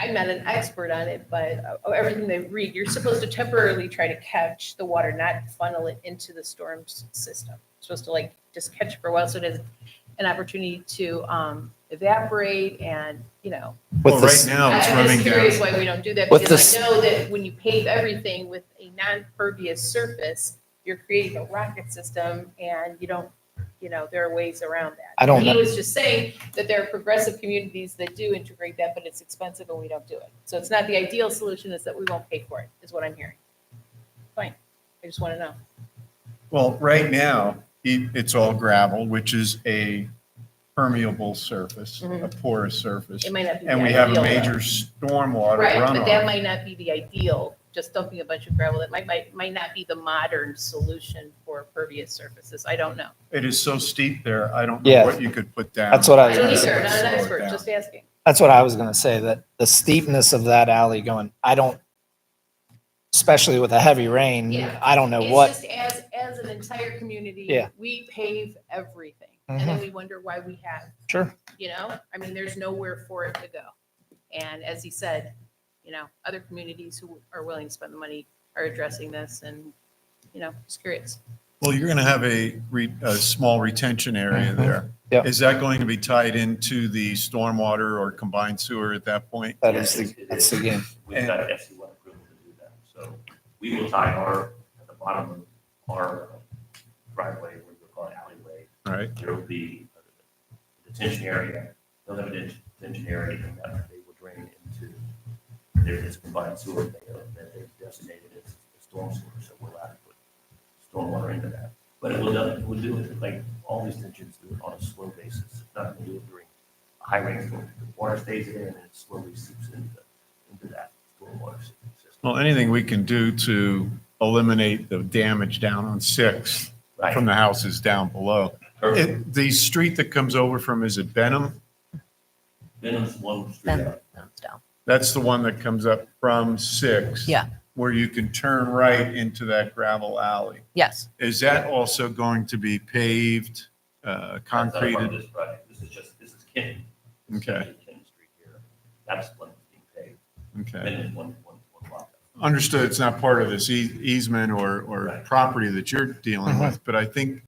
I'm not an expert on it, but everything they read, you're supposed to temporarily try to catch the water, not funnel it into the storm system. supposed to like just catch for a while, so it has an opportunity to evaporate and, you know. Well, With right this, now, it's I'm running just curious down. why we don't do that, With because this- I know that when you pave everything with a non-pervious surface, you're creating a rocket system and you don't, you know, there are ways around that. I don't He know. was just saying that there are progressive communities that do integrate that, but it's expensive and we don't do it. So it's not the ideal solution, is that we won't pay for it, is what I'm hearing. Fine, I just want to know. Well, right now, it's all gravel, which is a permeable surface, a Mhm. porous surface. It might not be the And we have a ideal, though. major stormwater Right, but that runoff. might not be the ideal, just dumping a bunch of gravel. That might not be the modern solution for pervious surfaces. I don't know. It is so steep there, I don't know Yeah. what you could put down. That's what I I was don't gonna either, say. I'm not an Slow it expert, down. just asking. That's what I was gonna say, that the steepness of that alley going, I don't, especially with a heavy rain, Yeah. I don't know It's what, just as an entire community, Yeah. we pave everything. And then we wonder why we have, sure. you know, I mean, there's nowhere for it to go. And as he said, you know, other communities who are willing to spend the money are addressing this and, you know, just curious. Well, you're going to have a small retention area Mhm. there. Yep. Is that going to be tied into the stormwater or combined sewer at that point? That Yes, is it that's the is. game. We've got FC1 approval to do that. So we will tie at the bottom of our driveway, what we call it alleyway, All right. there will be a detention area. They'll have a detention area and that they will drain into, there's combined sewer that they've designated as storm sewer. So we'll have to put stormwater into that. But we'll do it like all these detentions do it on a slow basis. It's not going to do it during a high rainstorm. The water stays there and it slowly seeps into that stormwater system. Well, anything we can do to eliminate the damage down on Sixth Right. from the houses down below. The street that comes over from, is it Benham? Benham's one street Then up. that's down. That's the one that comes up from Sixth. Yeah. Where you can turn right into that gravel alley. Yes, Is that also going to be paved, That's not a part of concreted? this project. This is Kenton. This is Okay. Kenton Street here. That's one that's being paved. Okay. Then there's one block. Understood, it's not part of this easement or Right. property that you're dealing with, but I think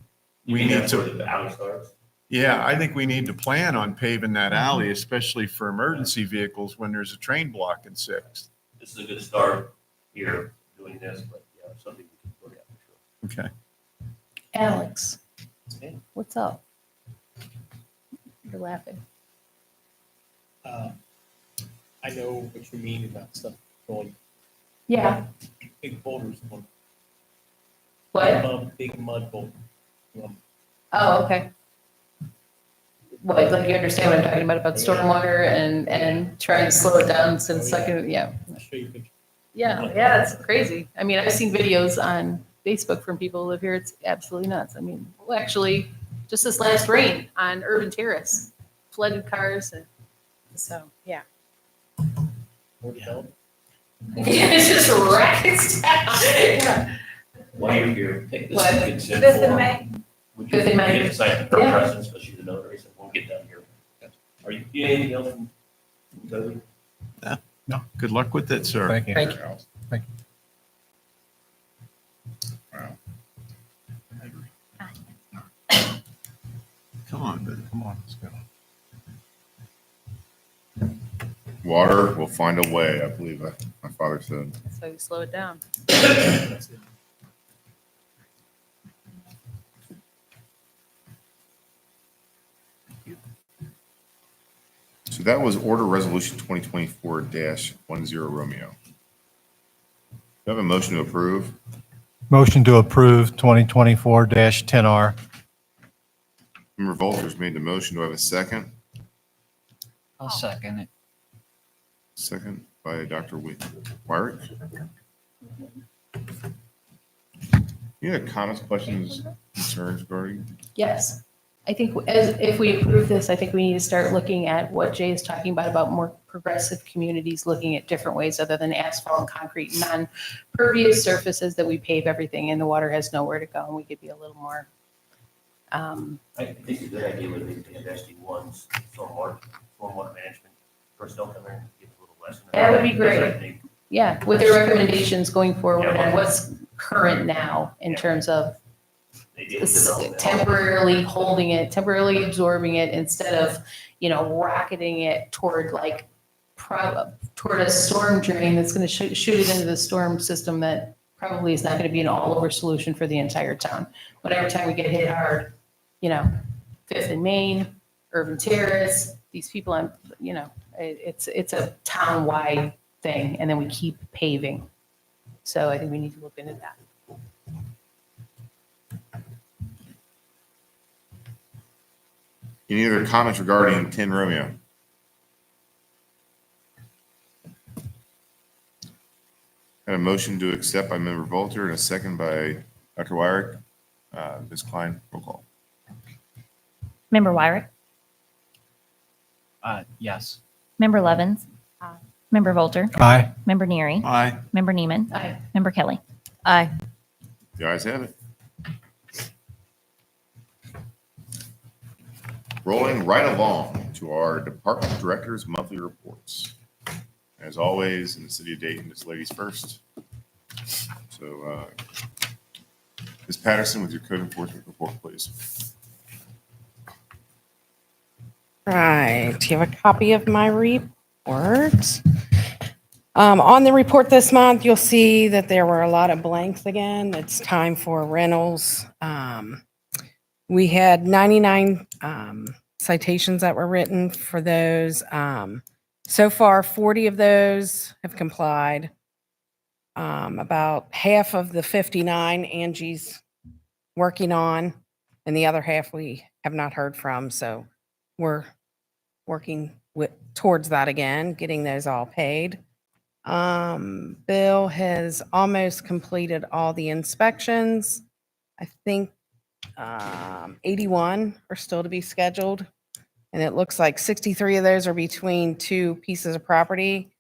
You we mean need that's where to, the alley starts? yeah, I think we need to plan on paving that alley, especially for emergency vehicles when there's a train block in Sixth. This is a good start here doing this, but yeah, something we can look at for sure. Okay. Alex, what's up? You're laughing. I know what you mean about stuff going, Yeah, big boulders going, what? big mud boulders. Oh, okay. What, like you understand what I'm talking about stormwater and trying to slow it down since second, yeah. I'll show you pictures. Yeah, it's crazy. I mean, I've seen videos on Facebook from people who live here. It's absolutely nuts. I mean, well, actually, just this last rain on Urban Terrace, flooded cars and so, yeah. More to tell. It's just rackets down. Yeah. While you're here, take this What? consent Fifth of form. May. Would you Fifth of May. get the sign for Yeah. presence, because she's a notary, so we'll get done here. Are you, anything else from Toby? No, good luck with it, sir. Thank you. Thank Wow. Come on, Ben. Come on, let's go. Water will find a way, I believe my father said. So you slow it down. So that was order resolution 2024-10 Romeo. Do you have a motion to approve? Motion to approve 2024-10R. Member Volters made the motion. Do I have a second? I'll second it. Second by Dr. Wyrick. You have comments, questions, concerns regarding? Yes. I think if we approve this, I think we need to start looking at what Jay is talking about more progressive communities, looking at different ways other than asphalt and concrete, non-pervious surfaces that we pave everything and the water has nowhere to go and we could be a little more. I think a good idea would be to have SD1's stormwater management personnel come in and give a little lesson. That would be great. Because I think Yeah, with their recommendations going forward Yeah. and what's current now in Yeah. terms of, temporarily holding it, temporarily absorbing it instead of, rocketing it toward like toward a storm drain that's going to shoot it into the storm system that probably is not going to be an all-over solution for the entire town. But every time we get hit hard, Fifth and Main, Urban Terrace, these people on, it's a town-wide thing, and then we keep paving. So I think we need to look into that. Any other comments regarding 10 Romeo? Got a motion to accept by Member Volter and a second by Dr. Wyrick. Ms. Klein, roll call. Member Wyrick? Yes. Member Levens? Aye. Member Volter? Aye. Member Neary? Aye. Member Neiman? Aye. Member Kelly? Aye. The ayes have it. Rolling right along to our department directors' monthly reports. As always, in the city of Dayton, it's ladies first. So, Ms. Patterson with your code enforcement report, please. Right, you have a copy of my report. On the report this month, you'll see that there were a lot of blanks again. It's time for rentals. We had 99 citations that were written for those. So far, 40 of those have complied. About half of the 59 Angie's working on, and the other half we have not heard from. So we're working towards that again, getting those all paid. Bill has almost completed all the inspections. I think 81 are still to be scheduled. And it looks like 63 of those are between two pieces of property.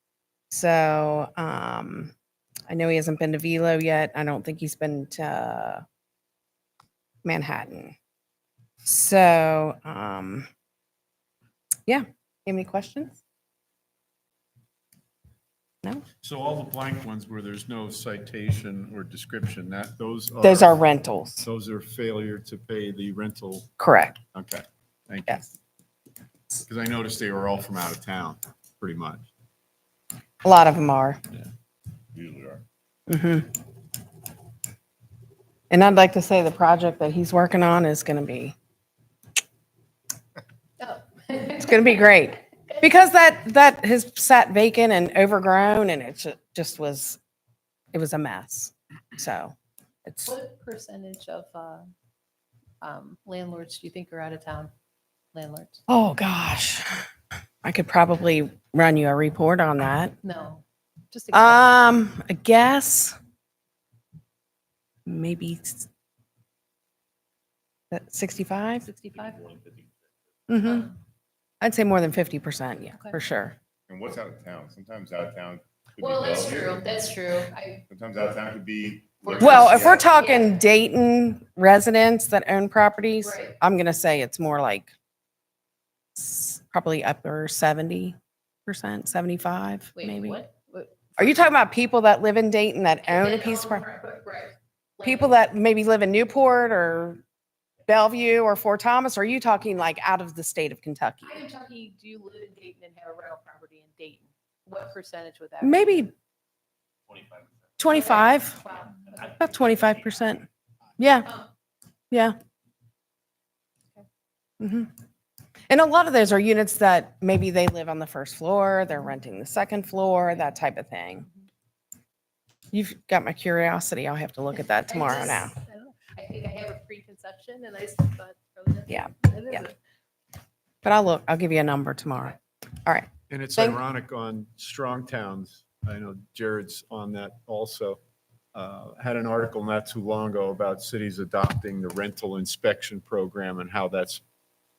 So I know he hasn't been to Velo yet. I don't think he's been to Manhattan. So yeah, you have any questions? No? So all the blank ones where there's no citation or description, those Those are rentals. those are failure to pay the rental. Correct. Okay, thank you. Yes. Because I noticed they were all from out of town, pretty much. A lot of them are. Usually are. And I'd like to say the project that he's working on is going to be, it's going to be great. Because that has sat vacant and overgrown, and it just was, it was a mess. So it's, What percentage of landlords do you think are out of town? Landlords? oh gosh, I could probably run you a report on that. No. Just I guess maybe 65. 65? Mm-hmm. I'd say more than 50%. Yeah, Okay. for sure. And what's out of town? Sometimes out of town. could be Well, that's Bellevue. true. That's true. Sometimes out of town could be. Well, if we're talking Dayton residents that own properties, Right. I'm going to say it's more like probably upper 70%, 75 Wait, maybe. what? Are you talking about people that live in Dayton that own a piece of property? Right. People that maybe live in Newport or Bellevue or Fort Thomas? Or are you talking like out of the state of Kentucky? I am talking, do you live in Dayton and have a rental property in Dayton? What percentage would that be? Maybe 25, Wow. about 25%. Yeah, Oh, yeah. Mhm. And a lot of those are units that maybe they live on the first floor, they're renting the second floor, that type of thing. You've got my curiosity. I'll have to look at that tomorrow now. I don't know. I think I have a preconception and I still thought. Yeah, It is yeah. a- But I'll give you a number tomorrow. All right. And it's Thank- ironic on strong towns. I know Jared's on that also. Had an article not too long ago about cities adopting the rental inspection program and how that's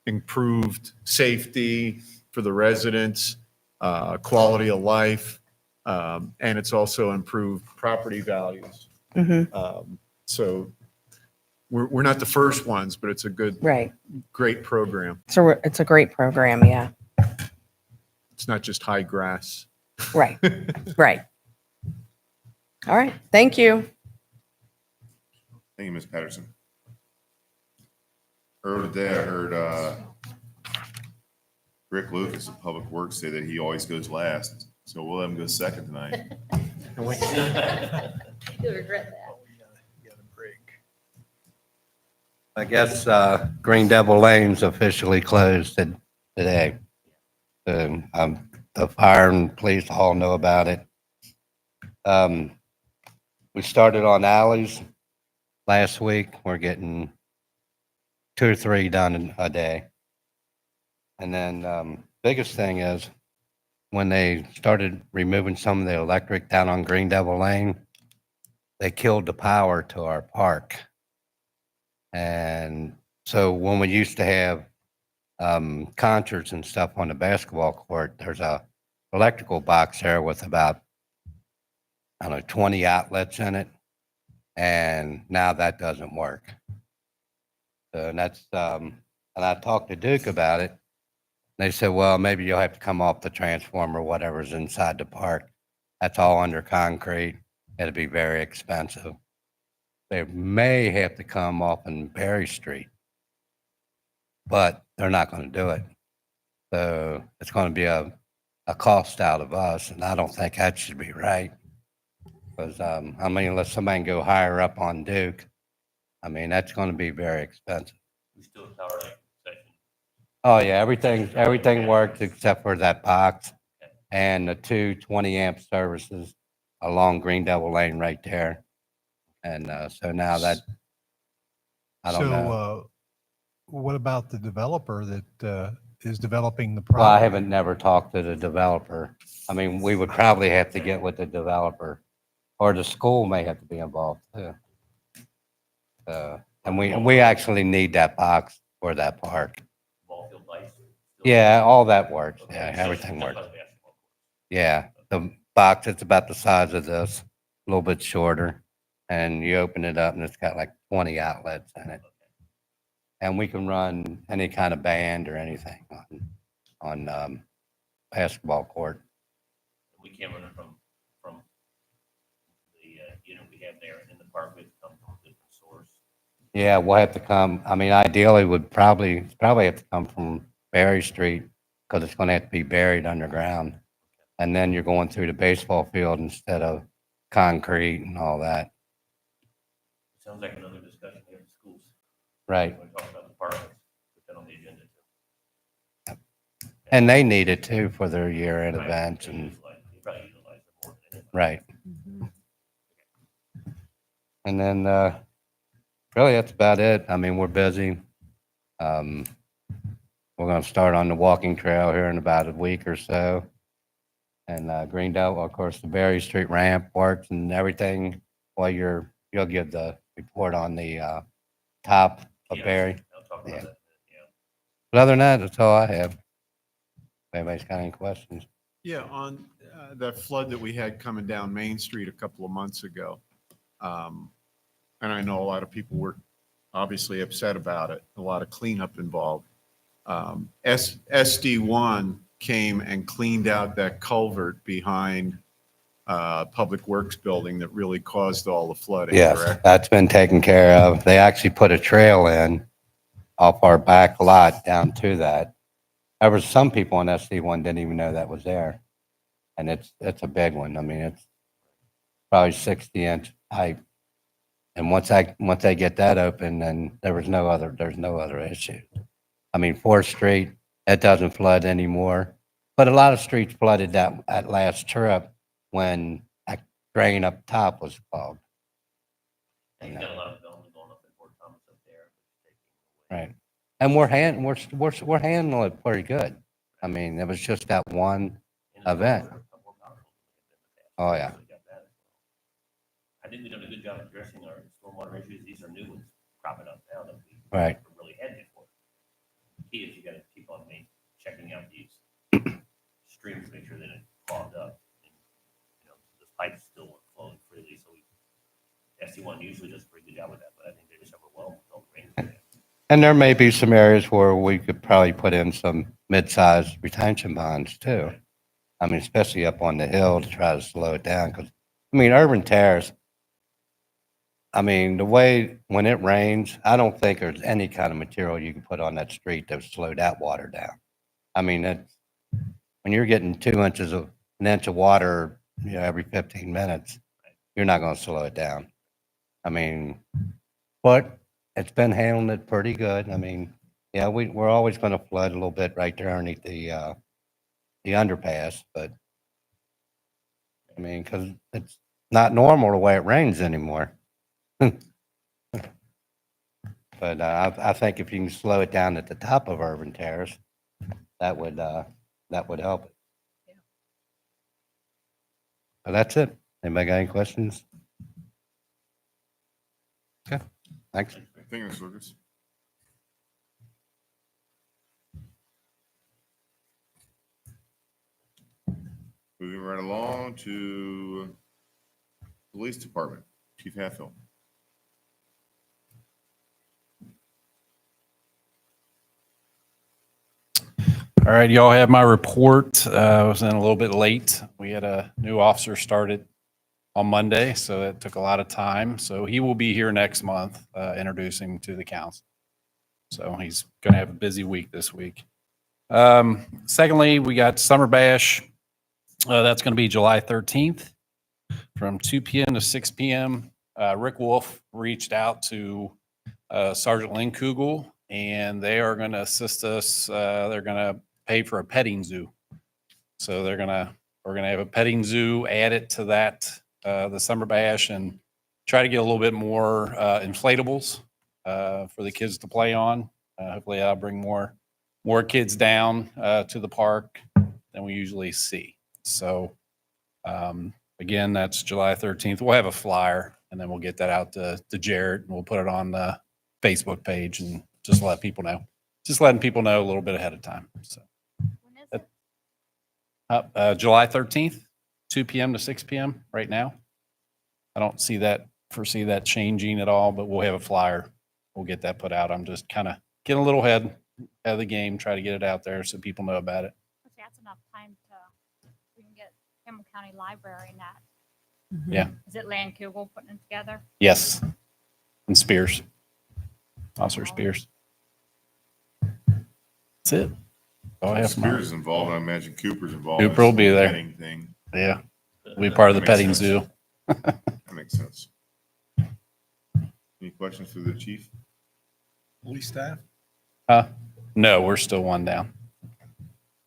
improved safety for the residents, quality of life, and it's also improved property values. Mhm. So we're not the first ones, but it's a good, Right. great program. So it's a great program. Yeah. It's not just high grass. Right. Right. All right. Thank you. Thank you, Ms. Patterson. Earlier today, I heard Rick Lucas of Public Works say that he always goes last, so we'll let him go second tonight. You'll regret that. I guess Green Devil Lane's officially closed today. The fire and police all know about it. We started on alleys last week. We're getting 2 or 3 done a day. And then biggest thing is when they started removing some of the electric down on Green Devil Lane, they killed the power to our park. And so when we used to have concerts and stuff on the basketball court, there's a electrical box there with about, I don't know, 20 outlets in it. And now that doesn't work. So that's, and I talked to Duke about it. They said, well, maybe you'll have to come off the transformer, whatever's inside the park. That's all under concrete. It'll be very expensive. They may have to come off in Berry Street, but they're not going to do it. So it's going to be a cost out of us, and I don't think that should be right. Because, I mean, unless somebody can go higher up on Duke, I mean, that's going to be very expensive. We still have power line concession. Oh, yeah, everything works except for that box and the 2 20-amp services along Green Devil Lane right there. And so now that, I don't know. So what about the developer that is developing the Well, I property? haven't never talked to the developer. I mean, we would probably have to get with the developer, or the school may have to be involved too. And we actually need that box for that park. Ball field lights. Yeah, all that works. Okay, Yeah, so everything just works. like basketball. Yeah, the box, it's about the size of this, a little bit shorter. And you open it up and it's got like 20 outlets in it. And we can run any kind of band or anything on basketball court. We can't run it from the unit we have there in the park. We have to come from a different source. Yeah, we'll have to come, I mean, ideally would probably have to come from Berry Street because it's going to have to be buried underground. And then you're going through the baseball field instead of concrete and all that. Sounds like another discussion here in schools. Right. When we talk about the parks, put that on the agenda too. And they need it too for their year-end Right. events They and, probably utilize it more than anything. right. And then, really, that's about it. I mean, we're busy. We're going to start on the walking trail here in about a week or so. And Greendale, of course, the Berry Street ramp works and everything. While you'll give the report on the top of Yes, Berry. I'll talk Yeah. about that. Yeah. But other than that, that's all I have. If anybody's got any questions? Yeah, on that flood that we had coming down Main Street a couple of months ago. And I know a lot of people were obviously upset about it, a lot of cleanup involved. SD1 came and cleaned out that culvert behind Public Works building that really caused all the flooding, Yes, correct? that's been taken care of. They actually put a trail in off our back lot down to that. There was some people on SD1 didn't even know that was there. And it's a big one. I mean, it's probably 60-inch pipe. And once they get that open, then there's no other issue. I mean, 4th Street, it doesn't flood anymore. But a lot of streets flooded that last trip when that drain up top was clogged. And you've got a lot of development going up in Fort Thomas up there. Right. And we're handling it pretty good. I mean, it was just that one event. Oh, yeah. I think we've done a good job addressing our stormwater issues. These are new ones cropping up now that we Right. never really had before. Key is you gotta keep on checking out these streams, make sure that it's clogged up. And, you know, the pipe's still flowing freely, so SD1 usually does a pretty good job with that, but I think they just overwhelmed with all the rain. they had. And there may be some areas where we could probably put in some mid-sized retention bonds too. I mean, especially up on the hill to try to slow it down. Because, I mean, Urban Terrace, I mean, the way, when it rains, I don't think there's any kind of material you can put on that street that would slow that water down. I mean, when you're getting an inch of water, every 15 minutes, you're not gonna slow it down. I mean, but it's been handling it pretty good. I mean, yeah, we're always gonna flood a little bit right there underneath the underpass, but I mean, because it's not normal the way it rains anymore. But I think if you can slow it down at the top of Irvin Terrace, that would help it. So that's it. Anybody got any questions? Okay, thanks. Thank you, Mr. Lucas. Moving right along to Police Department, Chief Hatfield. All right, y'all have my report. I was in a little bit late. We had a new officer started on Monday, so that took a lot of time. So he will be here next month, introducing to the council. So he's going to have a busy week this week. Secondly, we got Summer Bash. That's going to be July 13th from 2 p.m. to 6 p.m. Rick Wolf reached out to Sergeant Lynn Kugel, and they are going to assist us. They're going to pay for a petting zoo. So we're going to have a petting zoo added to that, the Summer Bash, and try to get a little bit more inflatables for the kids to play on. Hopefully I'll bring more kids down to the park than we usually see. So again, that's July 13th. We'll have a flyer, and then we'll get that out to Jared, and we'll put it on the Facebook page and just let people know. Just letting people know a little bit ahead of time. So When is it? July 13th, 2 p.m. to 6 p.m. right now. I don't foresee that changing at all, but we'll have a flyer. We'll get that put out. I'm just kind of getting a little ahead of the game, try to get it out there so people know about it. That's enough time we can get Campbell County Library and that. Yeah. Is it Land Kugel putting it together? Yes. And Spears. Officer Spears. That's it. Oh, I have Spears is involved, and I imagine Cooper's involved. Cooper will be there. Petting thing. Yeah. We'll be part of the That makes petting sense. zoo. That makes sense. Any questions for the chief? Police staff? No, we're still one down.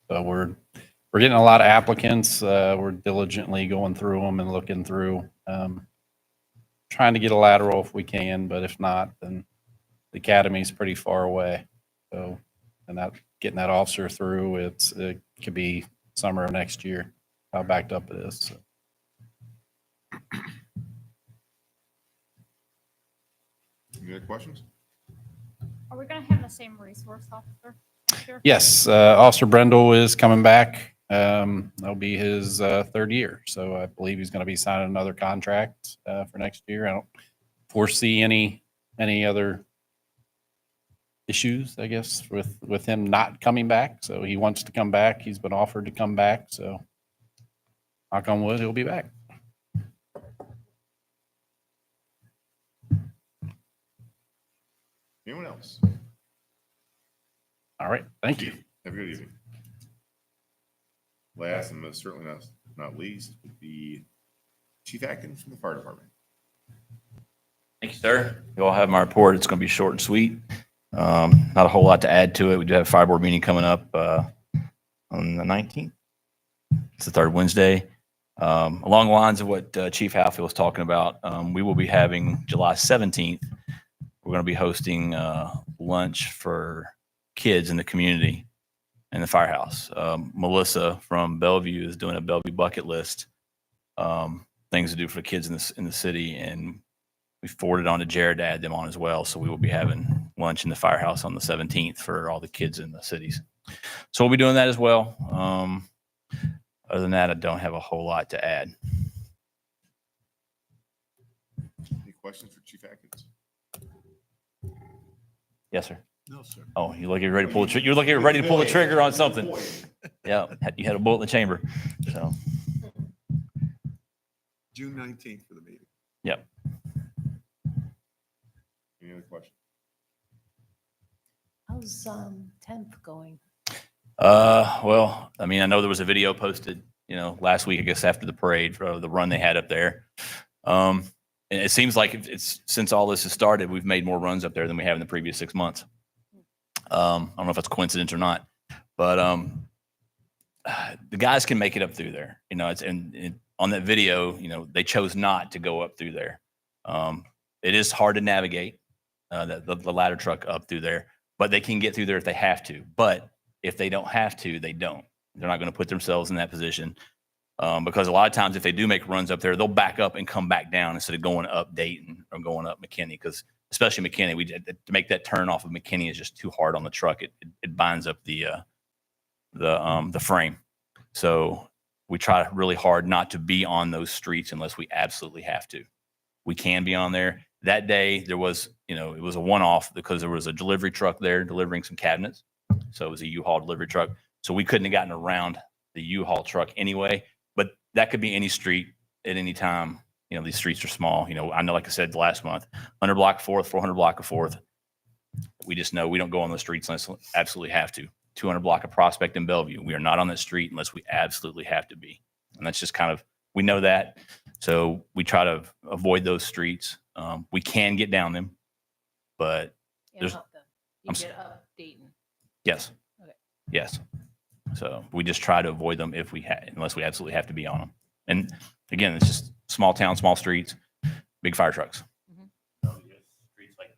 So we're getting a lot of applicants. We're diligently going through them and looking through, trying to get a lateral if we can, but if not, then the academy's pretty far away. So, and that, getting that officer through, it could be summer of next year, how backed up it is. So. Any other questions? Are we going to have the same resource officer next year? Yes, Officer Brendel is coming back. That'll be his third year. So I believe he's going to be signing another contract for next year. I don't foresee any other issues, I guess, with him not coming back. So he wants to come back. He's been offered to come back. So knock on wood, he'll be back. Anyone else? All right. Thank you. Have a good evening. Last and most certainly not least would be Chief Atkins from the fire department. Thank you, sir. You all have my report. It's going to be short and sweet. Not a whole lot to add to it. We do have a fire board meeting coming up on the 19th. It's the third Wednesday. Along the lines of what Chief Hatfield was talking about, we will be having July 17th. We're going to be hosting lunch for kids in the community in the firehouse. Melissa from Bellevue is doing a Bellevue bucket list, things to do for the kids in the city, and we forwarded on to Jared to add them on as well. So we will be having lunch in the firehouse on the 17th for all the kids in the cities. So we'll be doing that as well. Other than that, I don't have a whole lot to add. Any questions for Chief Atkins? Yes, sir. No, sir. Oh, you look like you're ready to pull the trigger. You're looking like you're ready to pull the trigger on something. Yeah, you had a bullet in the chamber. So, June 19th for the meeting. yep. other questions? How's 10th going? Well, I mean, I know there was a video posted, last week, I guess, after the parade for the run they had up there. And it seems like it's since all this has started, we've made more runs up there than we have in the previous 6 months. I don't know if that's coincidence or not, but the guys can make it up through there. It's and on that video, they chose not to go up through there. It is hard to navigate the ladder truck up through there, but they can get through there if they have to. But if they don't have to, they don't. They're not going to put themselves in that position because a lot of times if they do make runs up there, they'll back up and come back down instead of going up Dayton or going up McKinney. Because especially McKinney, to make that turn off of McKinney is just too hard on the truck. It binds up the frame. So we try really hard not to be on those streets unless we absolutely have to. We can be on there. That day there was, it was a one-off because there was a delivery truck there delivering some cabinets. So it was a U-Haul delivery truck. So we couldn't have gotten around the U-Haul truck anyway, but that could be any street at any time. These streets are small. I know, like I said, last month, 100 block 4th, 400 block of 4th. We just know we don't go on the streets unless we absolutely have to. 200 block of Prospect and Bellevue. We are not on that street unless we absolutely have to be. And that's just kind of, we know that. So we try to avoid those streets. We can get down them, but And up them. You get up Dayton. yes. Okay. Yes. So we just try to avoid them unless we absolutely have to be on them. And again, it's just small town, small streets, big fire trucks. Streets like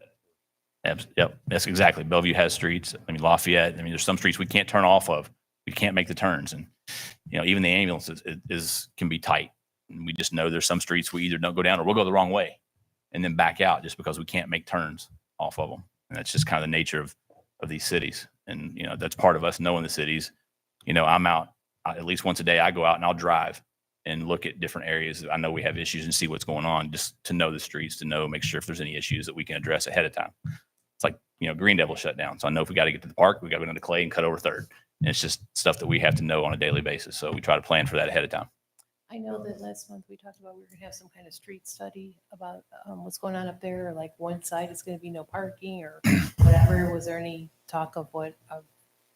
that. Yep. That's exactly. Bellevue has streets. Lafayette. There's some streets we can't turn off of. We can't make the turns. And, even the ambulance can be tight. And we just know there's some streets we either don't go down or we'll go the wrong way and then back out just because we can't make turns off of them. And that's just kind of the nature of these cities. And, that's part of us knowing the cities. I'm out at least once a day. I go out and I'll drive and look at different areas. I know we have issues and see what's going on just to know the streets, make sure if there's any issues that we can address ahead of time. It's like, Green Devil shut down. So I know if we got to get to the park, we got to go down to Clay and cut over 3rd. And it's just stuff that we have to know on a daily basis. So we try to plan for that ahead of time. I know that last month we talked about we were going to have some kind of street study about what's going on up there. Like one side is going to be no parking or whatever. Was there any talk of what? Well,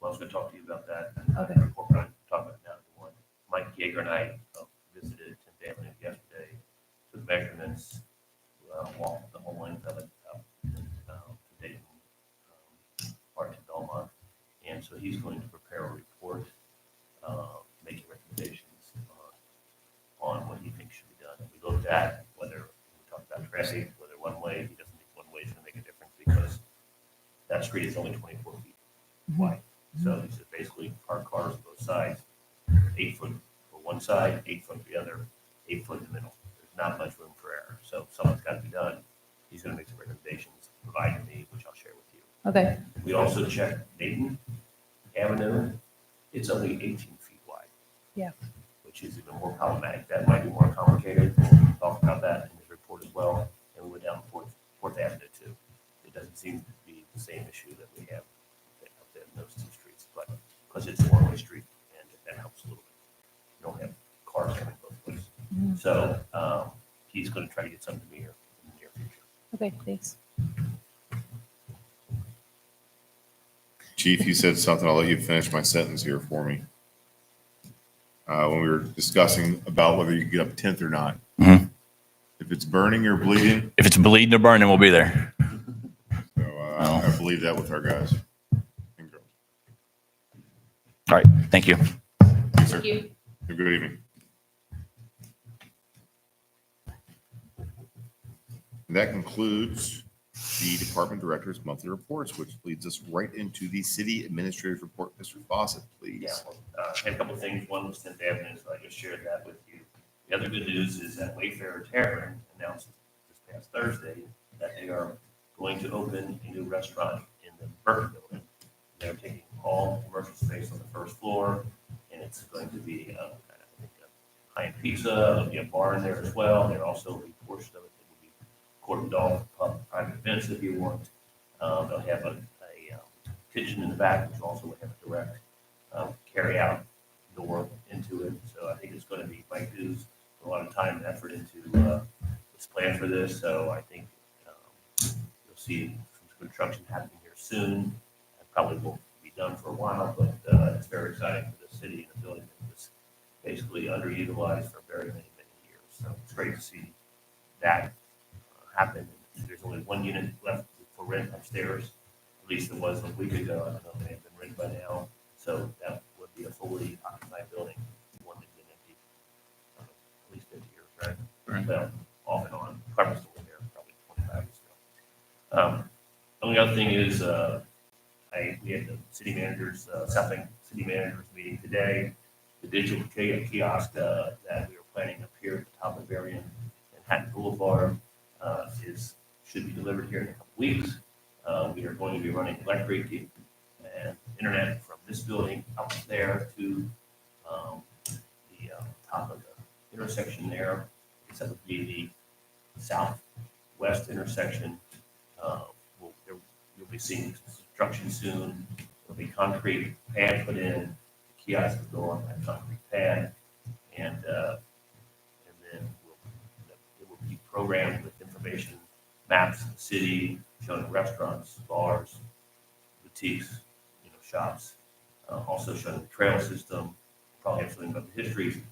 I was going to talk to you about that. Okay. Talk about that one. Mike Yeager and I visited 10th Avenue yesterday, took measurements, walked the whole length of it up to Dayton, part to Belmont. And so he's going to prepare a report, making recommendations on what he thinks should be done. And we looked at whether we talked about traffic, whether one way, he doesn't think one way is going to make a difference because that street is only 24 feet wide. So he said basically park cars on both sides, 8 foot for one side, 8 foot for the other, 8 foot in the middle. There's not much room for error. So something's got to be done. He's going to make some recommendations provided me, which I'll share with you. Okay. We also checked Dayton Avenue. It's only 18 feet wide. Yeah. Which is even more problematic. That might be more complicated. We'll talk about that in his report as well. And we went down Fourth Avenue too. It doesn't seem to be the same issue that we have up there in those 2 streets, but because it's a one-way street and that helps a little bit. You don't have cars coming both ways. So he's going to try to get something to me here in the near future. Okay, thanks. Chief, you said something. I'll let you finish my sentence here for me. When we were discussing about whether you get up 10th or not. Mhm. If it's burning or bleeding, If it's bleeding or burning, we'll be there. so I believe that with our guys and girls. All right. Thank you. Yes, sir. Thank you. Have a good evening. And that concludes the department director's monthly reports, which leads us right into the city administrator's report. Mr. Fawcett, please. Yeah, I had a couple of things. One was 10th Avenue, so I just shared that with you. The other good news is that Wayfarer Tavern announced this past Thursday that they are going to open a new restaurant in the Burke Building. They're taking all commercial space on the first floor, and it's going to be I think a high-end pizza. There'll be a bar in there as well. There also will be a portion of it that will be quarter golf, pub, private events if you want. They'll have a kitchen in the back, which also will have a direct carry-out door into it. So I think it's going to be Mike Hughes put a lot of time and effort into this plan for this. So I think you'll see some construction happening here soon. It probably won't be done for a while, but it's very exciting for the city and the building that was basically underutilized for very many, many years. So it's great to see that happen. There's only one unit left for rent upstairs. At least it was a week ago. I don't know if they have been rented by now. So that would be a fully occupied building, one that's been empty at least 50 years, right? Right. Well, off and on. Apartments still in there, probably 25 years ago. Only other thing is, we had the city managers, South Bend City Managers meeting today. The digital kiosk that we were planning up here at the top of Berrien and Hatton Boulevard should be delivered here in a couple weeks. We are going to be running electric and internet from this building up there to the top of the intersection there. That would be the southwest intersection. You'll be seeing construction soon. There'll be concrete pad put in. The kiosk will go on that concrete pad, and then it will be programmed with information maps of the city, showing restaurants, bars, boutiques, shops, also showing the trail system, probably have something about the history.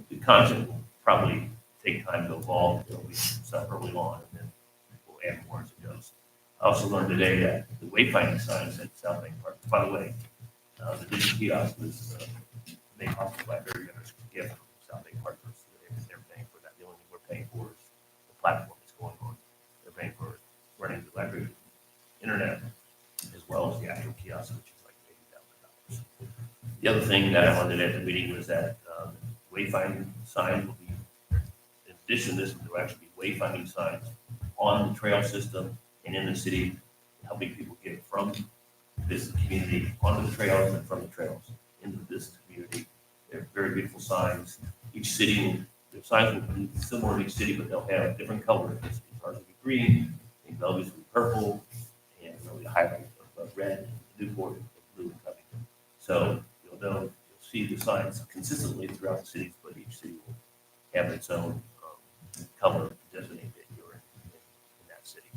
The content will probably take time to evolve. There'll be some stuff early on, and then we'll add more as it goes. I also learned today that the wayfinding signs at South Bank Park, by the way, the digital kiosk was made possible by a very generous gift from South Bank Park. They're paying for that. The only thing we're paying for is the platform that's going on. They're paying for running the electric internet as well as the actual kiosk, which is like $80,000. The other thing that I wanted at the meeting was that wayfinding signs will be, in addition to this, there will actually be wayfinding signs on the trail system and in the city, helping people get from the business community onto the trails and from the trails into the business community. They're very beautiful signs. Each city, the signs will be similar in each city, but they'll have different colors. Ours will be green, and Bellevue's will be purple, and there'll be a highlight of red, Newport, blue, and Covington. So you'll see the signs consistently throughout the cities, but each city will have its own color designated that you're in that city.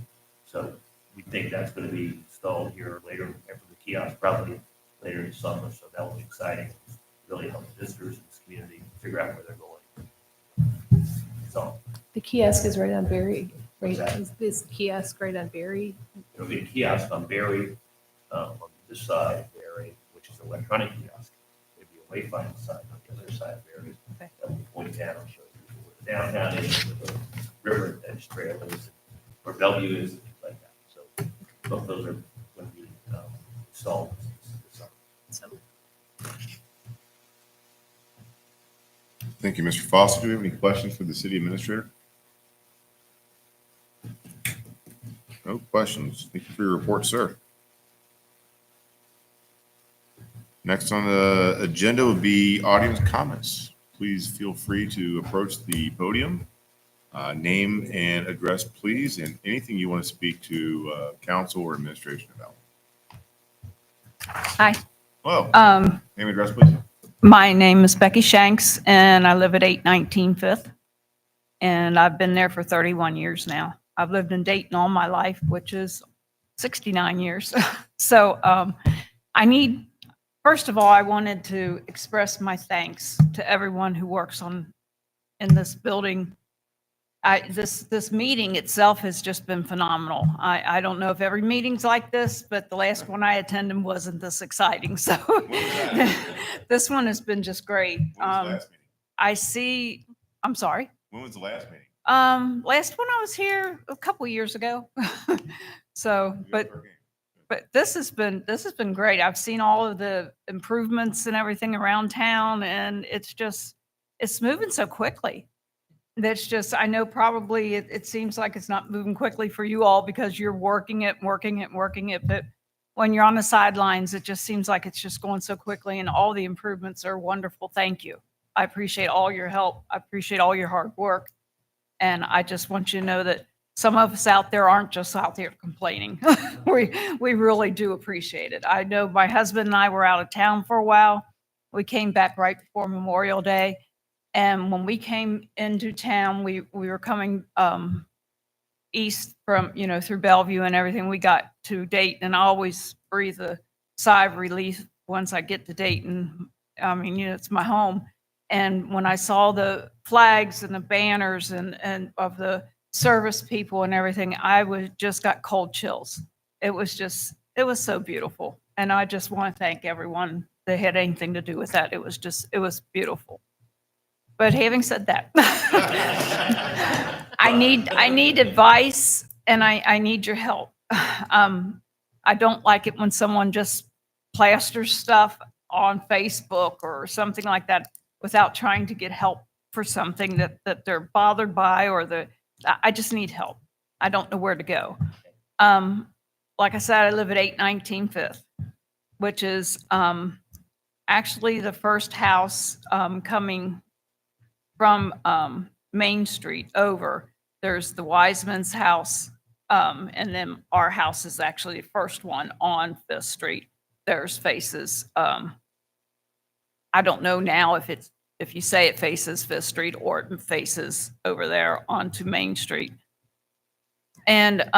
So we think that's going to be installed here later after the kiosk, probably later in the summer. So that will be exciting. Really help visitors in this community figure out where they're going. So The kiosk is right on Berry, right? What's that? Is this kiosk right on Berry? there'll be a kiosk on Berry, on this side, Berry, which is an electronic kiosk. There'll be a wayfinding sign on the other side of Berry. Okay. That will point down and show you where the downtown is, where the river edge trail is, where Bellevue is, and things like that. So both those are going to be installed this summer. So Thank you, Mr. Foster. Do we have any questions for the city administrator? No questions. Thank you for your report, sir. Next on the agenda would be audience comments. Please feel free to approach the podium. Name and address, please, and anything you want to speak to council or administration about. Hi, Hello. Name and address, please. my name is Becky Shanks, and I live at 819 Fifth, and I've been there for 31 years now. I've lived in Dayton all my life, which is 69 years. So first of all, I wanted to express my thanks to everyone who works in this building. This meeting itself has just been phenomenal. I don't know if every meeting's like this, but the last one I attended wasn't this exciting. So this one has been just great. When was the last meeting? I'm sorry. When was the last meeting? Last one I was here a couple years ago. So, but this has been great. I've seen all of the improvements and everything around town, and it's moving so quickly. That's just, I know probably it seems like it's not moving quickly for you all because you're working it. But when you're on the sidelines, it just seems like it's just going so quickly, and all the improvements are wonderful. Thank you. I appreciate all your help. I appreciate all your hard work. And I just want you to know that some of us out there aren't just out there complaining. We really do appreciate it. I know my husband and I were out of town for a while. We came back right before Memorial Day. And when we came into town, we were coming east from, you know, through Bellevue and everything, we got to Dayton, and I always breathe a sigh of relief once I get to Dayton. I mean, you know, it's my home. And when I saw the flags and the banners and of the service people and everything, I was just got cold chills. It was so beautiful. And I just want to thank everyone that had anything to do with that. It was beautiful. But having said that, I need advice, and I need your help. I don't like it when someone just plasters stuff on Facebook or something like that without trying to get help for something that they're bothered by, or I just need help. I don't know where to go. Like I said, I live at 819 Fifth, which is actually the first house coming from Main Street over. There's the Wiseman's house, and then our house is actually the first one on Fifth Street. There's faces. I don't know now if you say it faces Fifth Street or it faces over there onto Main Street. And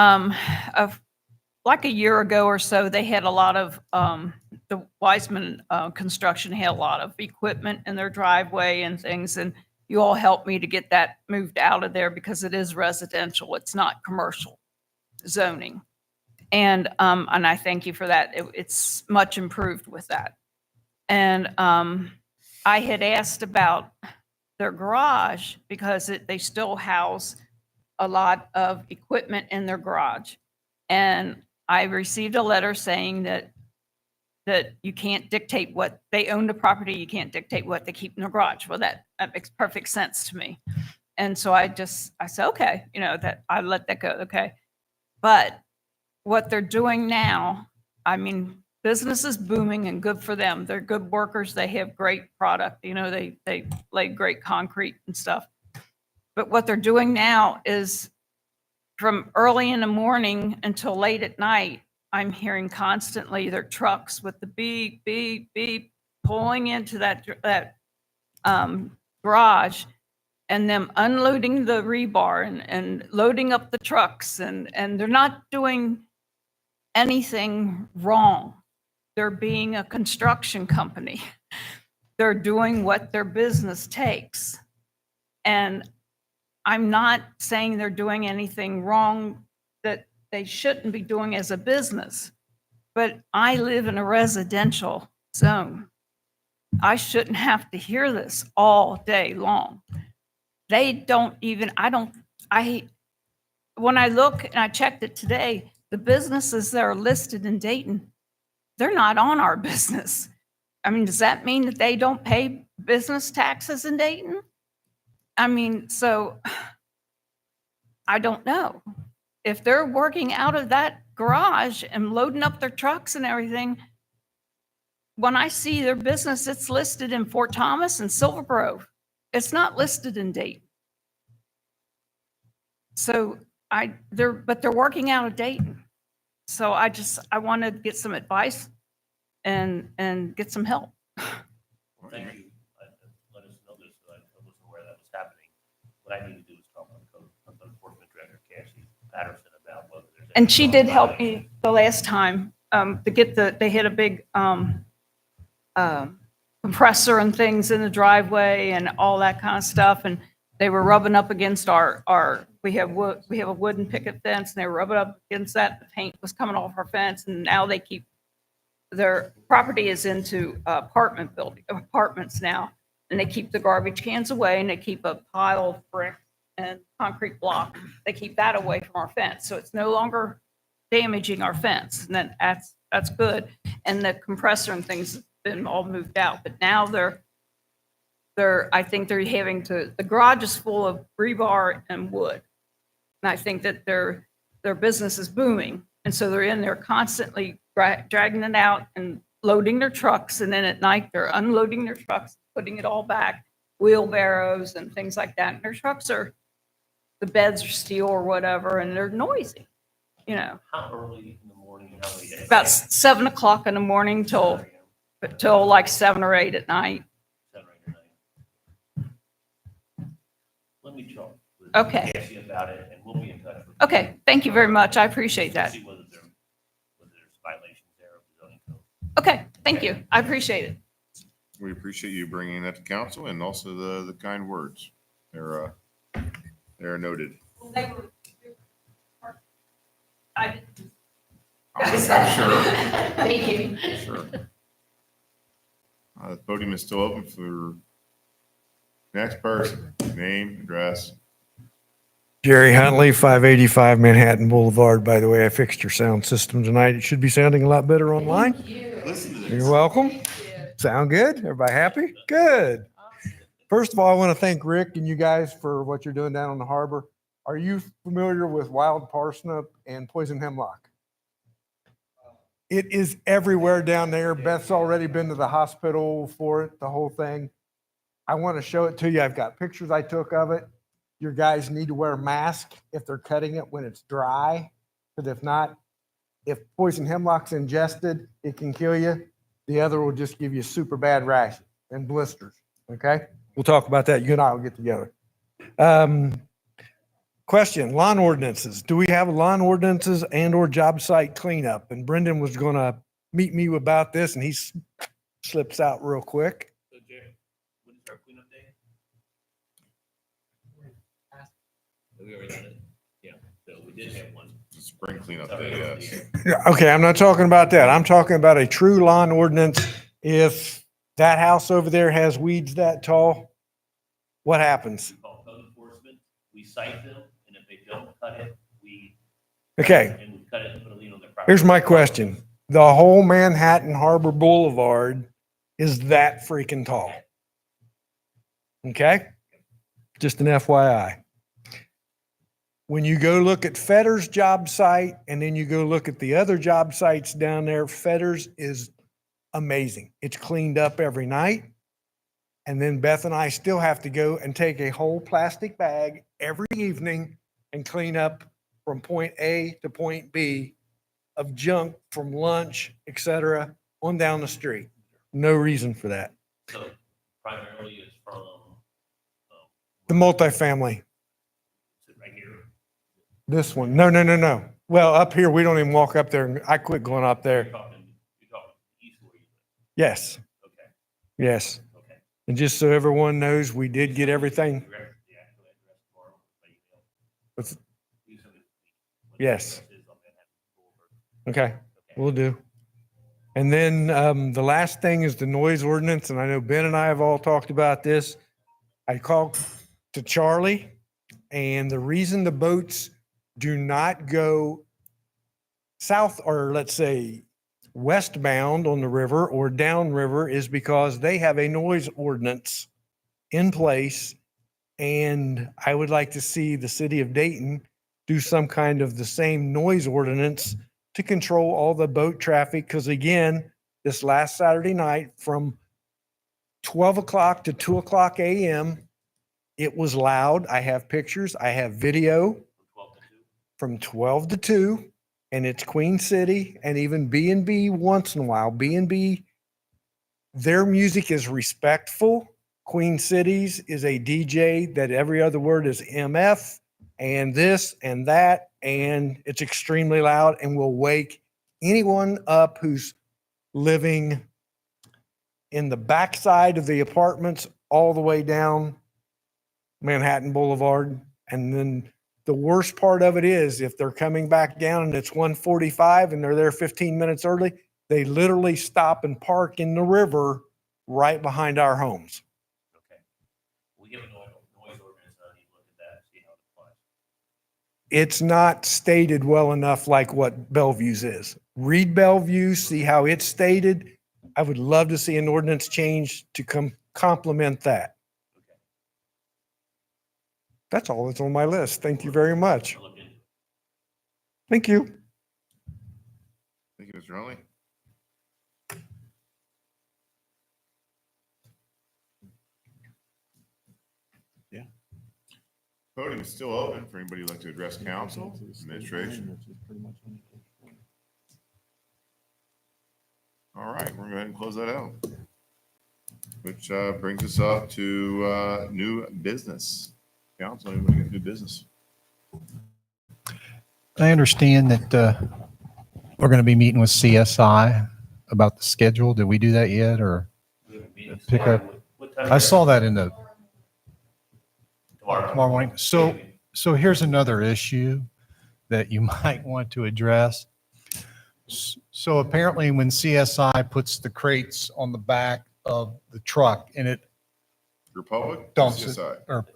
like a year ago or so, they had a lot of the Wiseman construction had a lot of equipment in their driveway and things, and you all helped me to get that moved out of there because it is residential. It's not commercial zoning. And I thank you for that. It's much improved with that. And I had asked about their garage because they still house a lot of equipment in their garage. And I received a letter saying that you can't dictate what they own the property. You can't dictate what they keep in their garage. Well, that makes perfect sense to me. And so I said, okay, you know, that I let that go. Okay. But what they're doing now, I mean, business is booming and good for them. They're good workers. They have great product. You know, they lay great concrete and stuff. But what they're doing now is from early in the morning until late at night, I'm hearing constantly their trucks with the beep, beep, beep, pulling into that garage, and them unloading the rebar and loading up the trucks. And they're not doing anything wrong. They're being a construction company. They're doing what their business takes. And I'm not saying they're doing anything wrong that they shouldn't be doing as a business, but I live in a residential zone. I shouldn't have to hear this all day long. They don't even, when I look and I checked it today, the businesses that are listed in Dayton, they're not on our business. I mean, does that mean that they don't pay business taxes in Dayton? I mean, so I don't know. If they're working out of that garage and loading up their trucks and everything, when I see their business, it's listed in Fort Thomas and Silver Grove. It's not listed in Dayton. So they're working out of Dayton. So I want to get some advice and get some help. Thank you. Let us know this, so I wasn't aware that was happening. What I need to do is talk to the enforcement director, Cassie Patterson, about whether there's. And she did help me the last time to get they had a big compressor and things in the driveway and all that kind of stuff. And they were rubbing up against we have a wooden picket fence, and they were rubbing up against that. The paint was coming off our fence, and now their property is into apartments now, and they keep the garbage cans away, and they keep a pile of brick and concrete block. They keep that away from our fence, so it's no longer damaging our fence, and then that's good. And the compressor and things have been all moved out, but now I think they're the garage is full of rebar and wood, and I think that their business is booming, and so they're in there constantly dragging it out and loading their trucks, and then at night they're unloading their trucks, putting it all back, wheelbarrows and things like that. And their trucks the beds are steel or whatever, and they're noisy, you know. How early in the morning? How many days? About 7 o'clock in the morning till like 7 or 8 at night. 7 or 8 at night. Let me talk with Okay. Cassie about it, and we'll be in touch with Okay, thank you very much. I appreciate that. See whether there's violations there of the zoning code. Okay, thank you. I appreciate it. We appreciate you bringing that to council and also the kind words. They're noted. I- I'm sure. Thank you. Sure. The podium is still open for next person, name, address. Jerry Huntley, 585 Manhattan Boulevard. By the way, I fixed your sound system tonight. It should be sounding a lot better online. Listen to this. You're welcome. Sound good? Everybody happy? Good. First of all, I want to thank Rick and you guys for what you're doing down on the harbor. Are you familiar with wild parsnip and poison hemlock? It is everywhere down there. Beth's already been to the hospital for it, the whole thing. I want to show it to you. I've got pictures I took of it. Your guys need to wear a mask if they're cutting it when it's dry, because if not, if poison hemlock's ingested, it can kill you. The other will just give you super bad rash and blisters, okay? We'll talk about that. You and I will get together. Question, lawn ordinances. Do we have lawn ordinances and or job site cleanup? And Brendan was going to meet me about this and he slips out real quick. So Jerry, when is our cleanup day? Have we already done it? Yeah, so we did have one. Spring cleanup day, yes. Okay, I'm not talking about that. I'm talking about a true lawn ordinance. If that house over there has weeds that tall, what happens? We call code enforcement, we cite them, and if they don't cut it, we. Okay. And we cut it and put a lien on their property. Here's my question. The whole Manhattan Harbor Boulevard is that freaking tall. Okay? Just an FYI. When you go look at Fetter's job site and then you go look at the other job sites down there, Fetter's is amazing. It's cleaned up every night. And then Beth and I still have to go and take a whole plastic bag every evening and clean up from point A to point B of junk from lunch, et cetera, on down the street. No reason for that. So primarily it's from, The multifamily, right here. this one. No. Well, up here, we don't even walk up there. I quit going up there. You're talking east where you live. Yes, Okay, yes. okay. And just so everyone knows, we did get everything. The actual address tomorrow by email. What's- You send it to me. What the Yes. address is on Manhattan Boulevard. Okay, we'll do. And then the last thing is the noise ordinance, and I know Ben and I have all talked about this. I called to Charlie, and the reason the boats do not go south, or let's say westbound on the river or downriver, is because they have a noise ordinance in place. And I would like to see the city of Dayton do some kind of the same noise ordinance to control all the boat traffic. Because again, this last Saturday night from 12 o'clock to 2 o'clock a.m., it was loud. I have pictures. I have video from 12 to 2, and it's Queen City and even B&B once in a while. B&B, their music is respectful. Queen City's is a DJ that every other word is MF and this and that, and it's extremely loud and will wake anyone up who's living in the backside of the apartments all the way down Manhattan Boulevard. And then the worst part of it is if they're coming back down and it's 1:45 and they're there 15 minutes early, they literally stop and park in the river right behind our homes. Okay. We have a noise ordinance, I need to look at that, see how it applies. It's not stated well enough like what Bellevue's is. Read Bellevue, see how it's stated. I would love to see an ordinance change to complement that. That's all that's on my list. Thank you very much. I'll look into it. Thank you. Thank you, Mr. Huntley. Yeah. Podium is still open for anybody who'd like to address council, administration. All right, we're going to go ahead and close that out. Which brings us up to new business. Council, anybody got new business? I understand that we're going to be meeting with CSI about the schedule. Did we do that yet, or pick up? I saw that in the tomorrow morning. So here's another issue that you might want to address. So apparently when CSI puts the crates on the back of the truck and it Republic? dumps it, CSI. or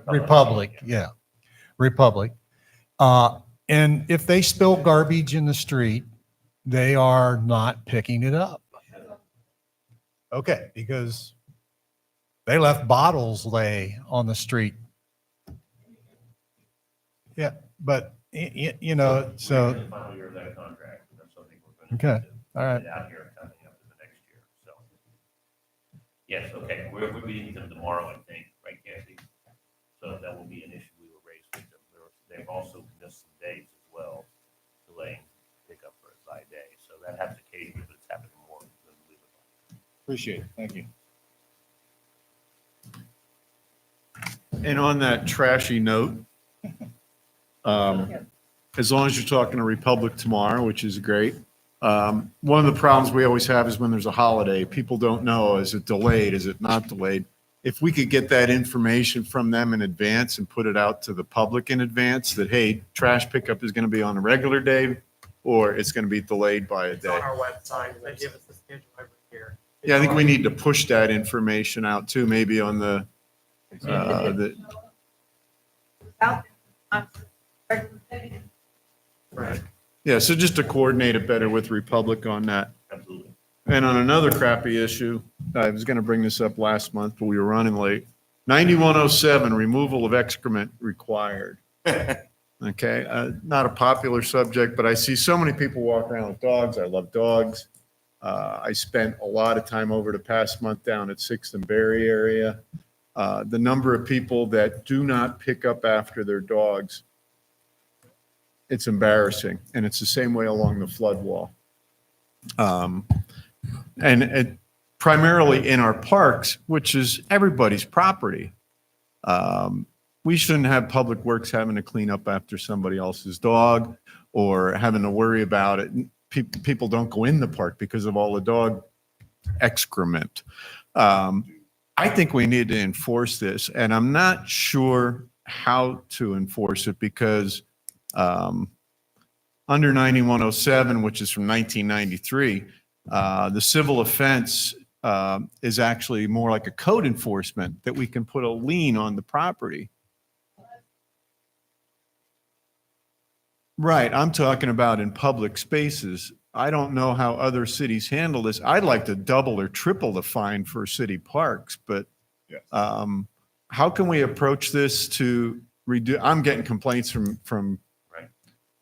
Republic, yeah, Republic. And if they spill garbage in the street, they are not picking it up. Okay, because they left bottles lay on the street. Yeah, but you know, so, The final year of that contract, and that's something we're going okay, all right. get out here coming up in the next year, so. Yes, okay, we're meeting them tomorrow, I think, right, Kathy? So that will be an issue we will raise with them. They've also missed some days as well, delaying pickup for by a day, so that happens occasionally, but it's happening more than we would like. Appreciate it. Thank you. And on that trashy note, as long as you're talking to Republic tomorrow, which is great. One of the problems we always have is when there's a holiday, people don't know, is it delayed? Is it not delayed? If we could get that information from them in advance and put it out to the public in advance that, hey, trash pickup is going to be on a regular day or it's going to be delayed by a It's day. on our website. They give us the schedule every year. Yeah, I think we need to push that information out too, maybe on the. Right. Yeah, so just to coordinate it better with Republic on that. Absolutely. And on another crappy issue, I was going to bring this up last month, but we were running late. 9107, removal of excrement required. Okay, not a popular subject, but I see so many people walk around with dogs. I love dogs. I spent a lot of time over the past month down at Sixth and Berry area. The number of people that do not pick up after their dogs, it's embarrassing. And it's the same way along the flood wall. And it, primarily in our parks, which is everybody's property. We shouldn't have Public Works having to clean up after somebody else's dog or having to worry about it. People don't go in the park because of all the dog excrement. I think we need to enforce this, and I'm not sure how to enforce it because under 9107, which is from 1993, the civil offense is actually more like a code enforcement that we can put a lien on the property. Right, I'm talking about in public spaces. I don't know how other cities handle this. I'd like to double or triple the fine for city parks, but Yes. how can we approach this to reduce? I'm getting complaints from Right.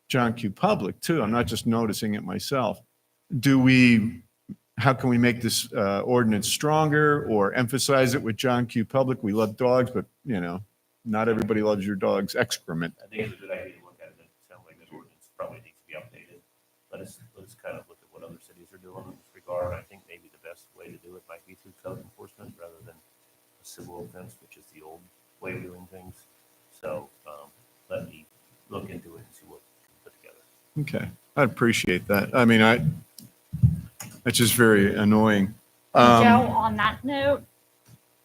John Q. Public too. I'm not just noticing it myself. How can we make this ordinance stronger or emphasize it with John Q. Public? We love dogs, but you know, not everybody loves your dog's excrement. I think it's a good idea to look at it. It sounds like this ordinance probably needs to be updated. Let's kind of look at what other cities are doing in this regard. I think maybe the best way to do it might be through code enforcement rather than a civil offense, which is the old way of doing things. So let me look into it and see what we can put together. Okay, I appreciate that. I mean, it's just very annoying. Joe, on that note,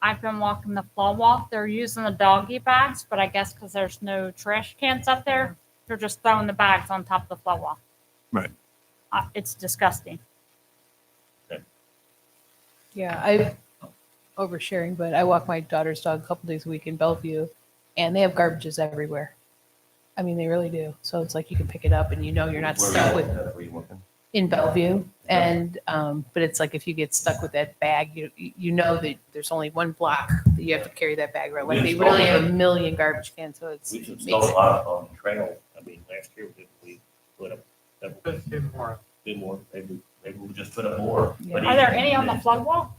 I've been walking the flow walk. They're using the doggy bags, but I guess because there's no trash cans up there, they're just throwing the bags on top of the flow walk. Right. It's disgusting. Yeah, I oversharing, but I walk my daughter's dog a couple days a week in Bellevue, and they have garbages everywhere. I mean, they really do. So it's like you can pick it up, and you know you're not stuck with Where you working? in Bellevue. And but it's like if you get stuck with that bag, you know that there's only one block that you have to carry that bag around. Like they really have a million garbage cans, so it's We've installed a lot on the trail. I mean, last year we put up several. Do more. Maybe we'll just put up more. Yeah. But Are there even- any on the flood wall?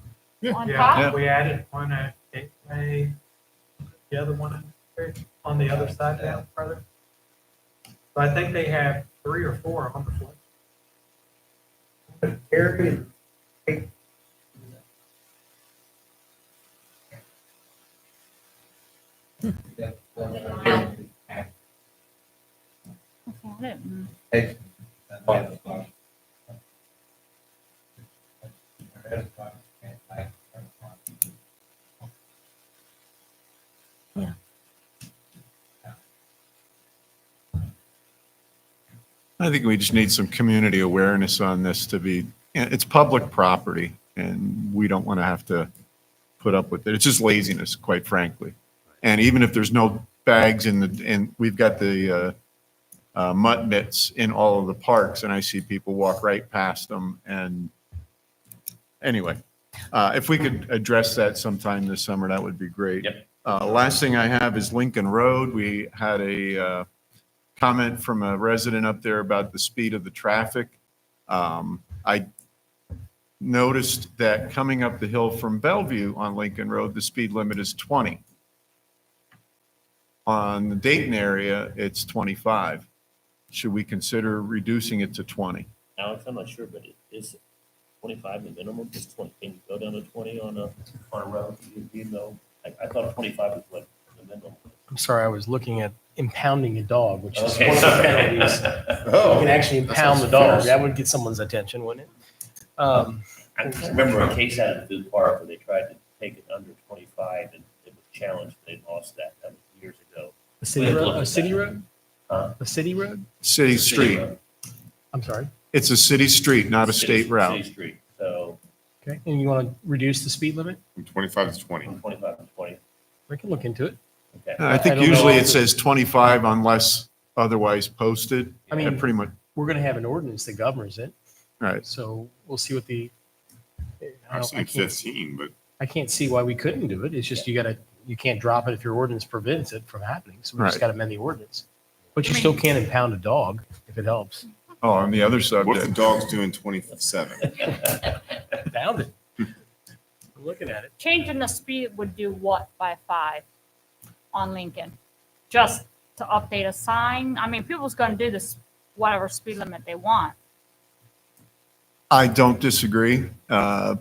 On Yeah, top? we added one at Gateway, the other one on the other side down further. But I think they have 3 or 4 on the floor. Area. I didn't- I think we just need some community awareness on this to be, it's public property and we don't want to have to put up with it. It's just laziness, quite frankly. And even if there's no bags and we've got the mutt mitts in all of the parks and I see people walk right past them. And anyway, if we could address that sometime this summer, that would be great. Yep. Last thing I have is Lincoln Road. We had a comment from a resident up there about the speed of the traffic. I noticed that coming up the hill from Bellevue on Lincoln Road, the speed limit is 20. On the Dayton area, it's 25. Should we consider reducing it to 20? Alex, I'm not sure, but is 25 the minimum? Is 20, can you go down to 20 on a road? You know, I thought 25 was what the minimum. I'm sorry, I was looking at impounding a dog, which is Okay, one of the sorry. penalties. Oh, You can actually that impound the sounds dog. fierce. That would get someone's attention, wouldn't it? I remember a case out of Food Park where they tried to take it under 25 and it was challenged. They lost that. That was years ago. A city We had to road? look A at city that. road? Huh? A city road? City City street. road. I'm sorry. It's a city street, not a City- state route. City street. So Okay, and you want to reduce the speed limit? From 25 to 20. from 25 to 20. We can look into it. Okay. I think don't know usually off it the- says 25 unless otherwise posted. I mean- And pretty much, We're going to have an ordinance that governs it, right. so we'll see what the. I I've don't- seen I can't, 15, but I can't see why we couldn't do it. It's just you can't drop it if your ordinance prevents it from happening. So we just Right. got to amend the ordinance. But you still can't impound a dog if it helps. Oh, on the other what if the subject, dog's doing 27? Pound it. I'm looking at it. Changing the speed would do what by 5 on Lincoln? Just to update a sign? I mean, people's gonna do this, whatever speed limit they want. I don't disagree.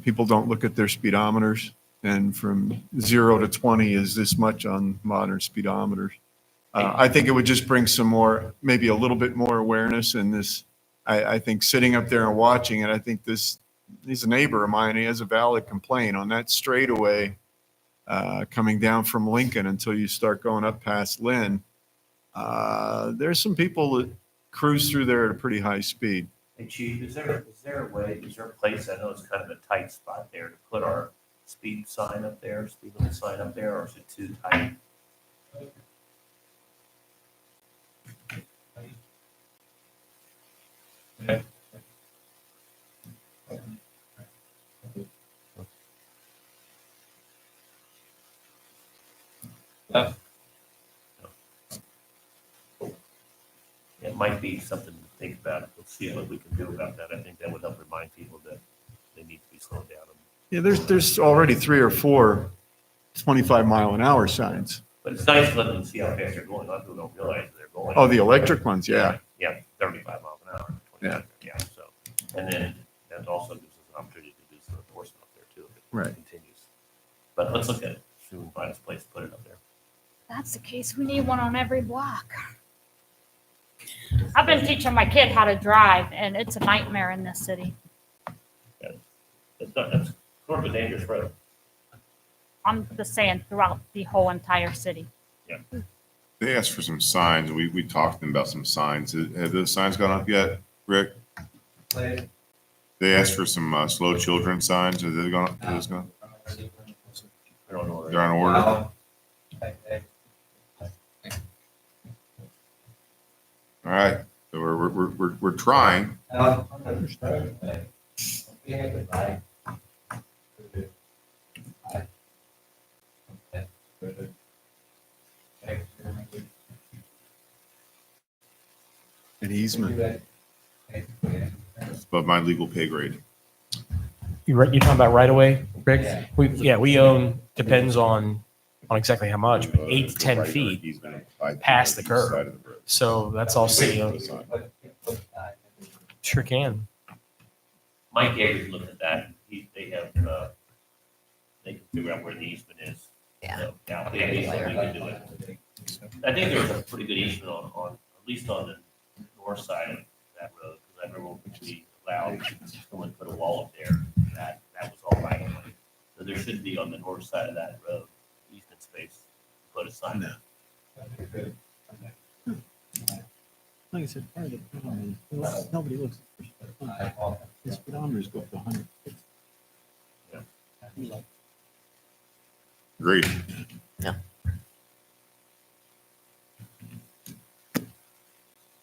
People don't look at their speedometers. And from 0 to 20 is this much on modern speedometers. I think it would just bring some more, maybe a little bit more awareness in this. I think sitting up there and watching it, I think he's a neighbor of mine. He has a valid complaint on that straightaway coming down from Lincoln until you start going up past Lynn. There's some people that cruise through there at a pretty high speed. Hey, Chief, is there a place, I know it's kind of a tight spot there to put our speed sign up there, speed limit sign up there, or is it too tight? Okay. It might be something to think about. Let's see what we can do about that. I think that would help remind people that they need to be slowed down. Yeah, there's already 3 or 4 25-mile-an-hour signs. But it's nice to let them see how fast they're going. A lot of people don't realize they're going. Oh, the electric ones, yeah. Yeah, 35 miles an hour. Yeah. Yeah, so, and then that also gives us an opportunity to do some enforcement up there too, if it Right. continues. But let's look at it, see if we can find us a place to put it up there. That's the case. We need one on every block. I've been teaching my kid how to drive and it's a nightmare in this city. That's sort of a dangerous road. I'm just saying throughout the whole entire city. They asked for some signs. We talked to them about some signs. Have those signs gone up yet, Rick? They asked for some slow children signs. Have they gone up? Have those gone? They're on order. They're on order. All right. So we're trying. An easement. It's above my legal pay grade. You're talking about right away, Rick? We own, depends on exactly how much, but 8 to 10 feet past the curb. So that's all city owned. Sure can. Mike Avery looked at that. They have, they can figure out where the easement is. Yeah. Now, if they have easement, we can do it. I think there's a pretty good easement on, at least on the north side of that road, because I remember when we allowed someone to put a wall up there, that was all right of way. So there should be on the north side of that road, easement space, put a sign there. Like I said, part of the problem is nobody looks at the speedometers go up to 100. Agreed. Yeah.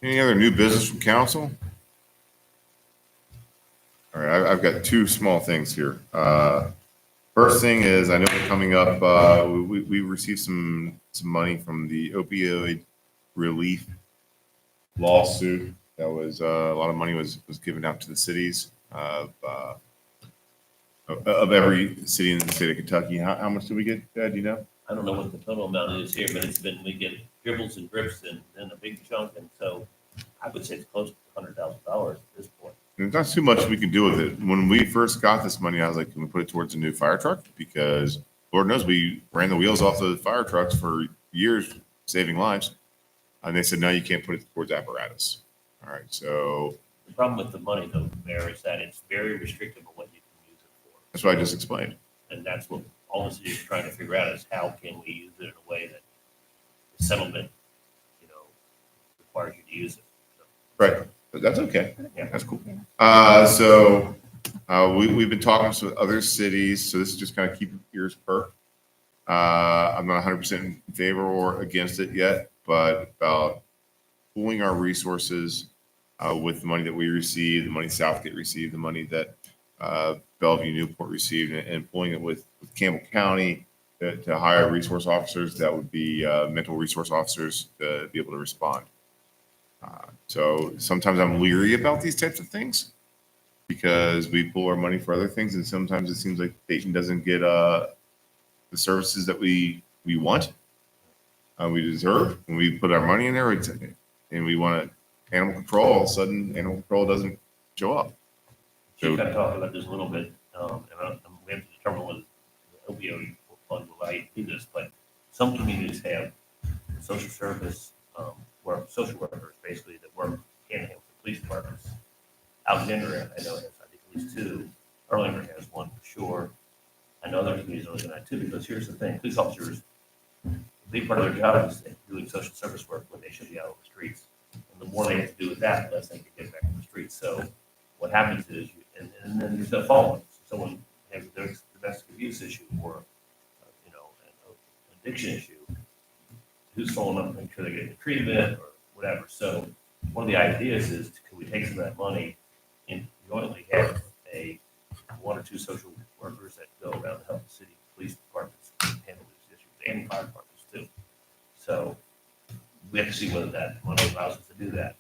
Any other new business from council? All right, I've got two small things here. First thing is, I know we're coming up, we received some money from the opioid relief lawsuit. That was, a lot of money was given out to the cities of every city in the state of Kentucky. How much did we get, do you know? I don't know what the total amount is here, but it's been, we get dribbles and drips and a big chunk, and so I would say it's close to $100,000 at this point. There's not too much we can do with it. When we first got this money, I was like, can we put it towards a new fire truck? Because Lord knows we ran the wheels off the fire trucks for years, saving lives. And they said, no, you can't put it towards apparatus. All right, so The problem with the money though, Mayor, is that it's very restrictive on what you can use it for. that's what I just explained. And that's what all the city is trying to figure out, is how can we use it in a way that the settlement, requires you to use it. Right, but that's okay. Yeah. That's cool. So we've been talking to other cities, so this is just kind of keep your ears perked. I'm not 100% in favor or against it yet, but about pooling our resources with the money that we received, the money Southgate received, the money that Bellevue Newport received, and pulling it with Campbell County to hire resource officers that would be mental resource officers to be able to respond. So sometimes I'm leery about these types of things because we pull our money for other things, and sometimes it seems like Dayton doesn't get the services that we want, we deserve. When we put our money in there, and we want animal control, all of a sudden animal control doesn't show up. So we kind of talked about this a little bit, and we have to determine whether the opioid fund will allow you to do this, but some communities have social service, social workers basically that work hand in hand with the police departments. Alexandria, I know, has I think at least two. Arlington has one for sure. I know other communities are looking at too, because here's the thing, police officers, a big part of their job is doing social service work when they should be out on the streets. And the more they have to do with that, the less they can get back on the streets. So what happens is, and then there's the following. Someone has a domestic abuse issue or, an addiction issue. Who's following up to make sure they get the treatment or whatever. So one of the ideas is, can we take some of that money and jointly have one or two social workers that go around to help the city police departments handle these issues, and fire departments too. So we have to see whether that money allows us to do that.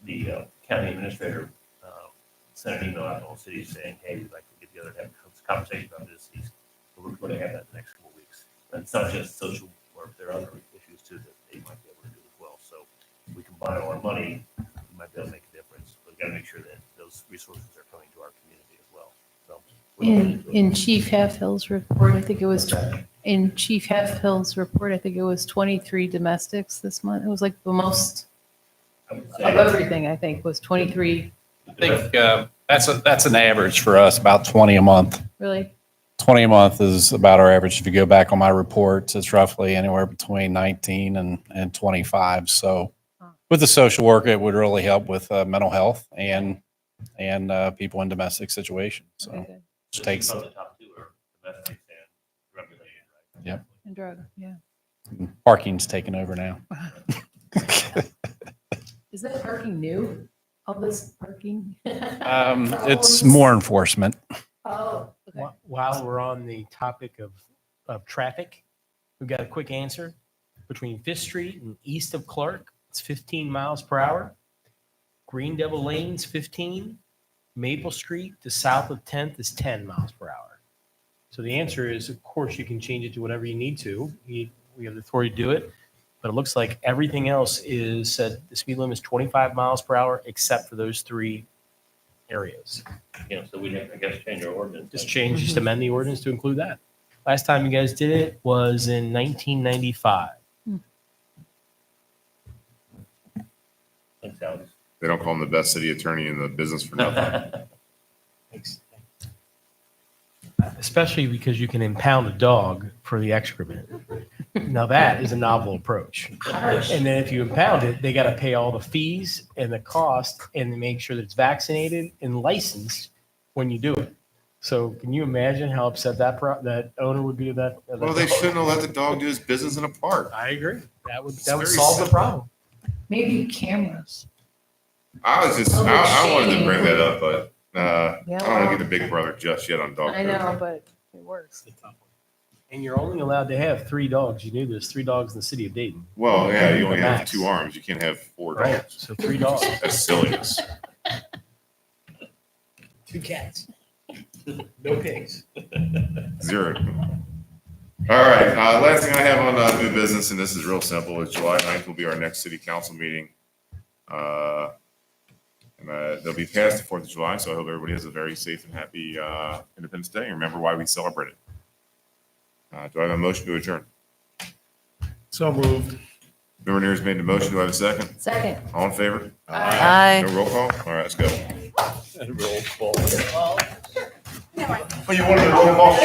The county administrator sent an email out to all cities saying, hey, we'd like to get together and have a conversation about this. We're going to have that in the next couple of weeks. And it's not just social work, there are other issues too that they might be able to do as well. So if we combine all our money, we might be able to make a difference. But we've got to make sure that those resources are coming to our community as well. So In Chief Halfhill's report, I think it was, 23 domestics this month. It was like the most I would of say, everything, I think, was 23, I think that's an average for us, about 20 a month. really. 20 a month is about our average. If you go back on my reports, it's roughly anywhere between 19 and 25. So with the social work, it would really help with mental health and people in domestic situations. So Okay, good. it takes, the top two are domestic and drug related, right? Yep. And drug, yeah. parking's taken over now. Is that parking new? All this parking? It's more enforcement. Oh, okay. While we're on the topic of traffic, we've got a quick answer. Between Fifth Street and east of Clark, it's 15 miles per hour. Green Devil Lane's 15. Maple Street to south of 10th is 10 miles per hour. So the answer is, of course, you can change it to whatever you need to. We have the authority to do it. But it looks like everything else is said the speed limit is 25 miles per hour, except for those three areas. So we'd have to, I guess, change our ordinance. Just amend the ordinance to include that. Last time you guys did it was in 1995. Thanks, Alex. They don't call him the best city attorney in the business for nothing. Especially because you can impound a dog for the excrement. Now that is a novel approach. And then if you impound it, they got to pay all the fees and the cost and make sure that it's vaccinated and licensed when you do it. So can you imagine how upset that owner would be of that? of that Well, they dog? shouldn't have let the dog do his business in a park. I agree. That would It's solve very the problem. Maybe cameras. I was just, I wanted to bring that up, but, I Yeah, don't want well- to get a big brother just yet on dog. I know, but it works. And you're only allowed to have 3 dogs. You knew there's 3 dogs in the city of Dayton. Well, yeah, you The only have max. 2 arms. You can't have 4 Right. dogs. So 3 dogs. That's silliness. 2 cats. No pigs. 0. All right, last thing I have on new business, and this is real simple, is July 9th will be our next city council meeting. And they'll be past the 4th of July, so I hope everybody has a very safe and happy Independence Day. And remember why we celebrate it. Do I have a motion to adjourn? So moved. Member Neers made the motion. Do I have a second? Second. All in favor? Aye. No roll call? All right, let's go. Roll call. Oh, you wanted to roll call?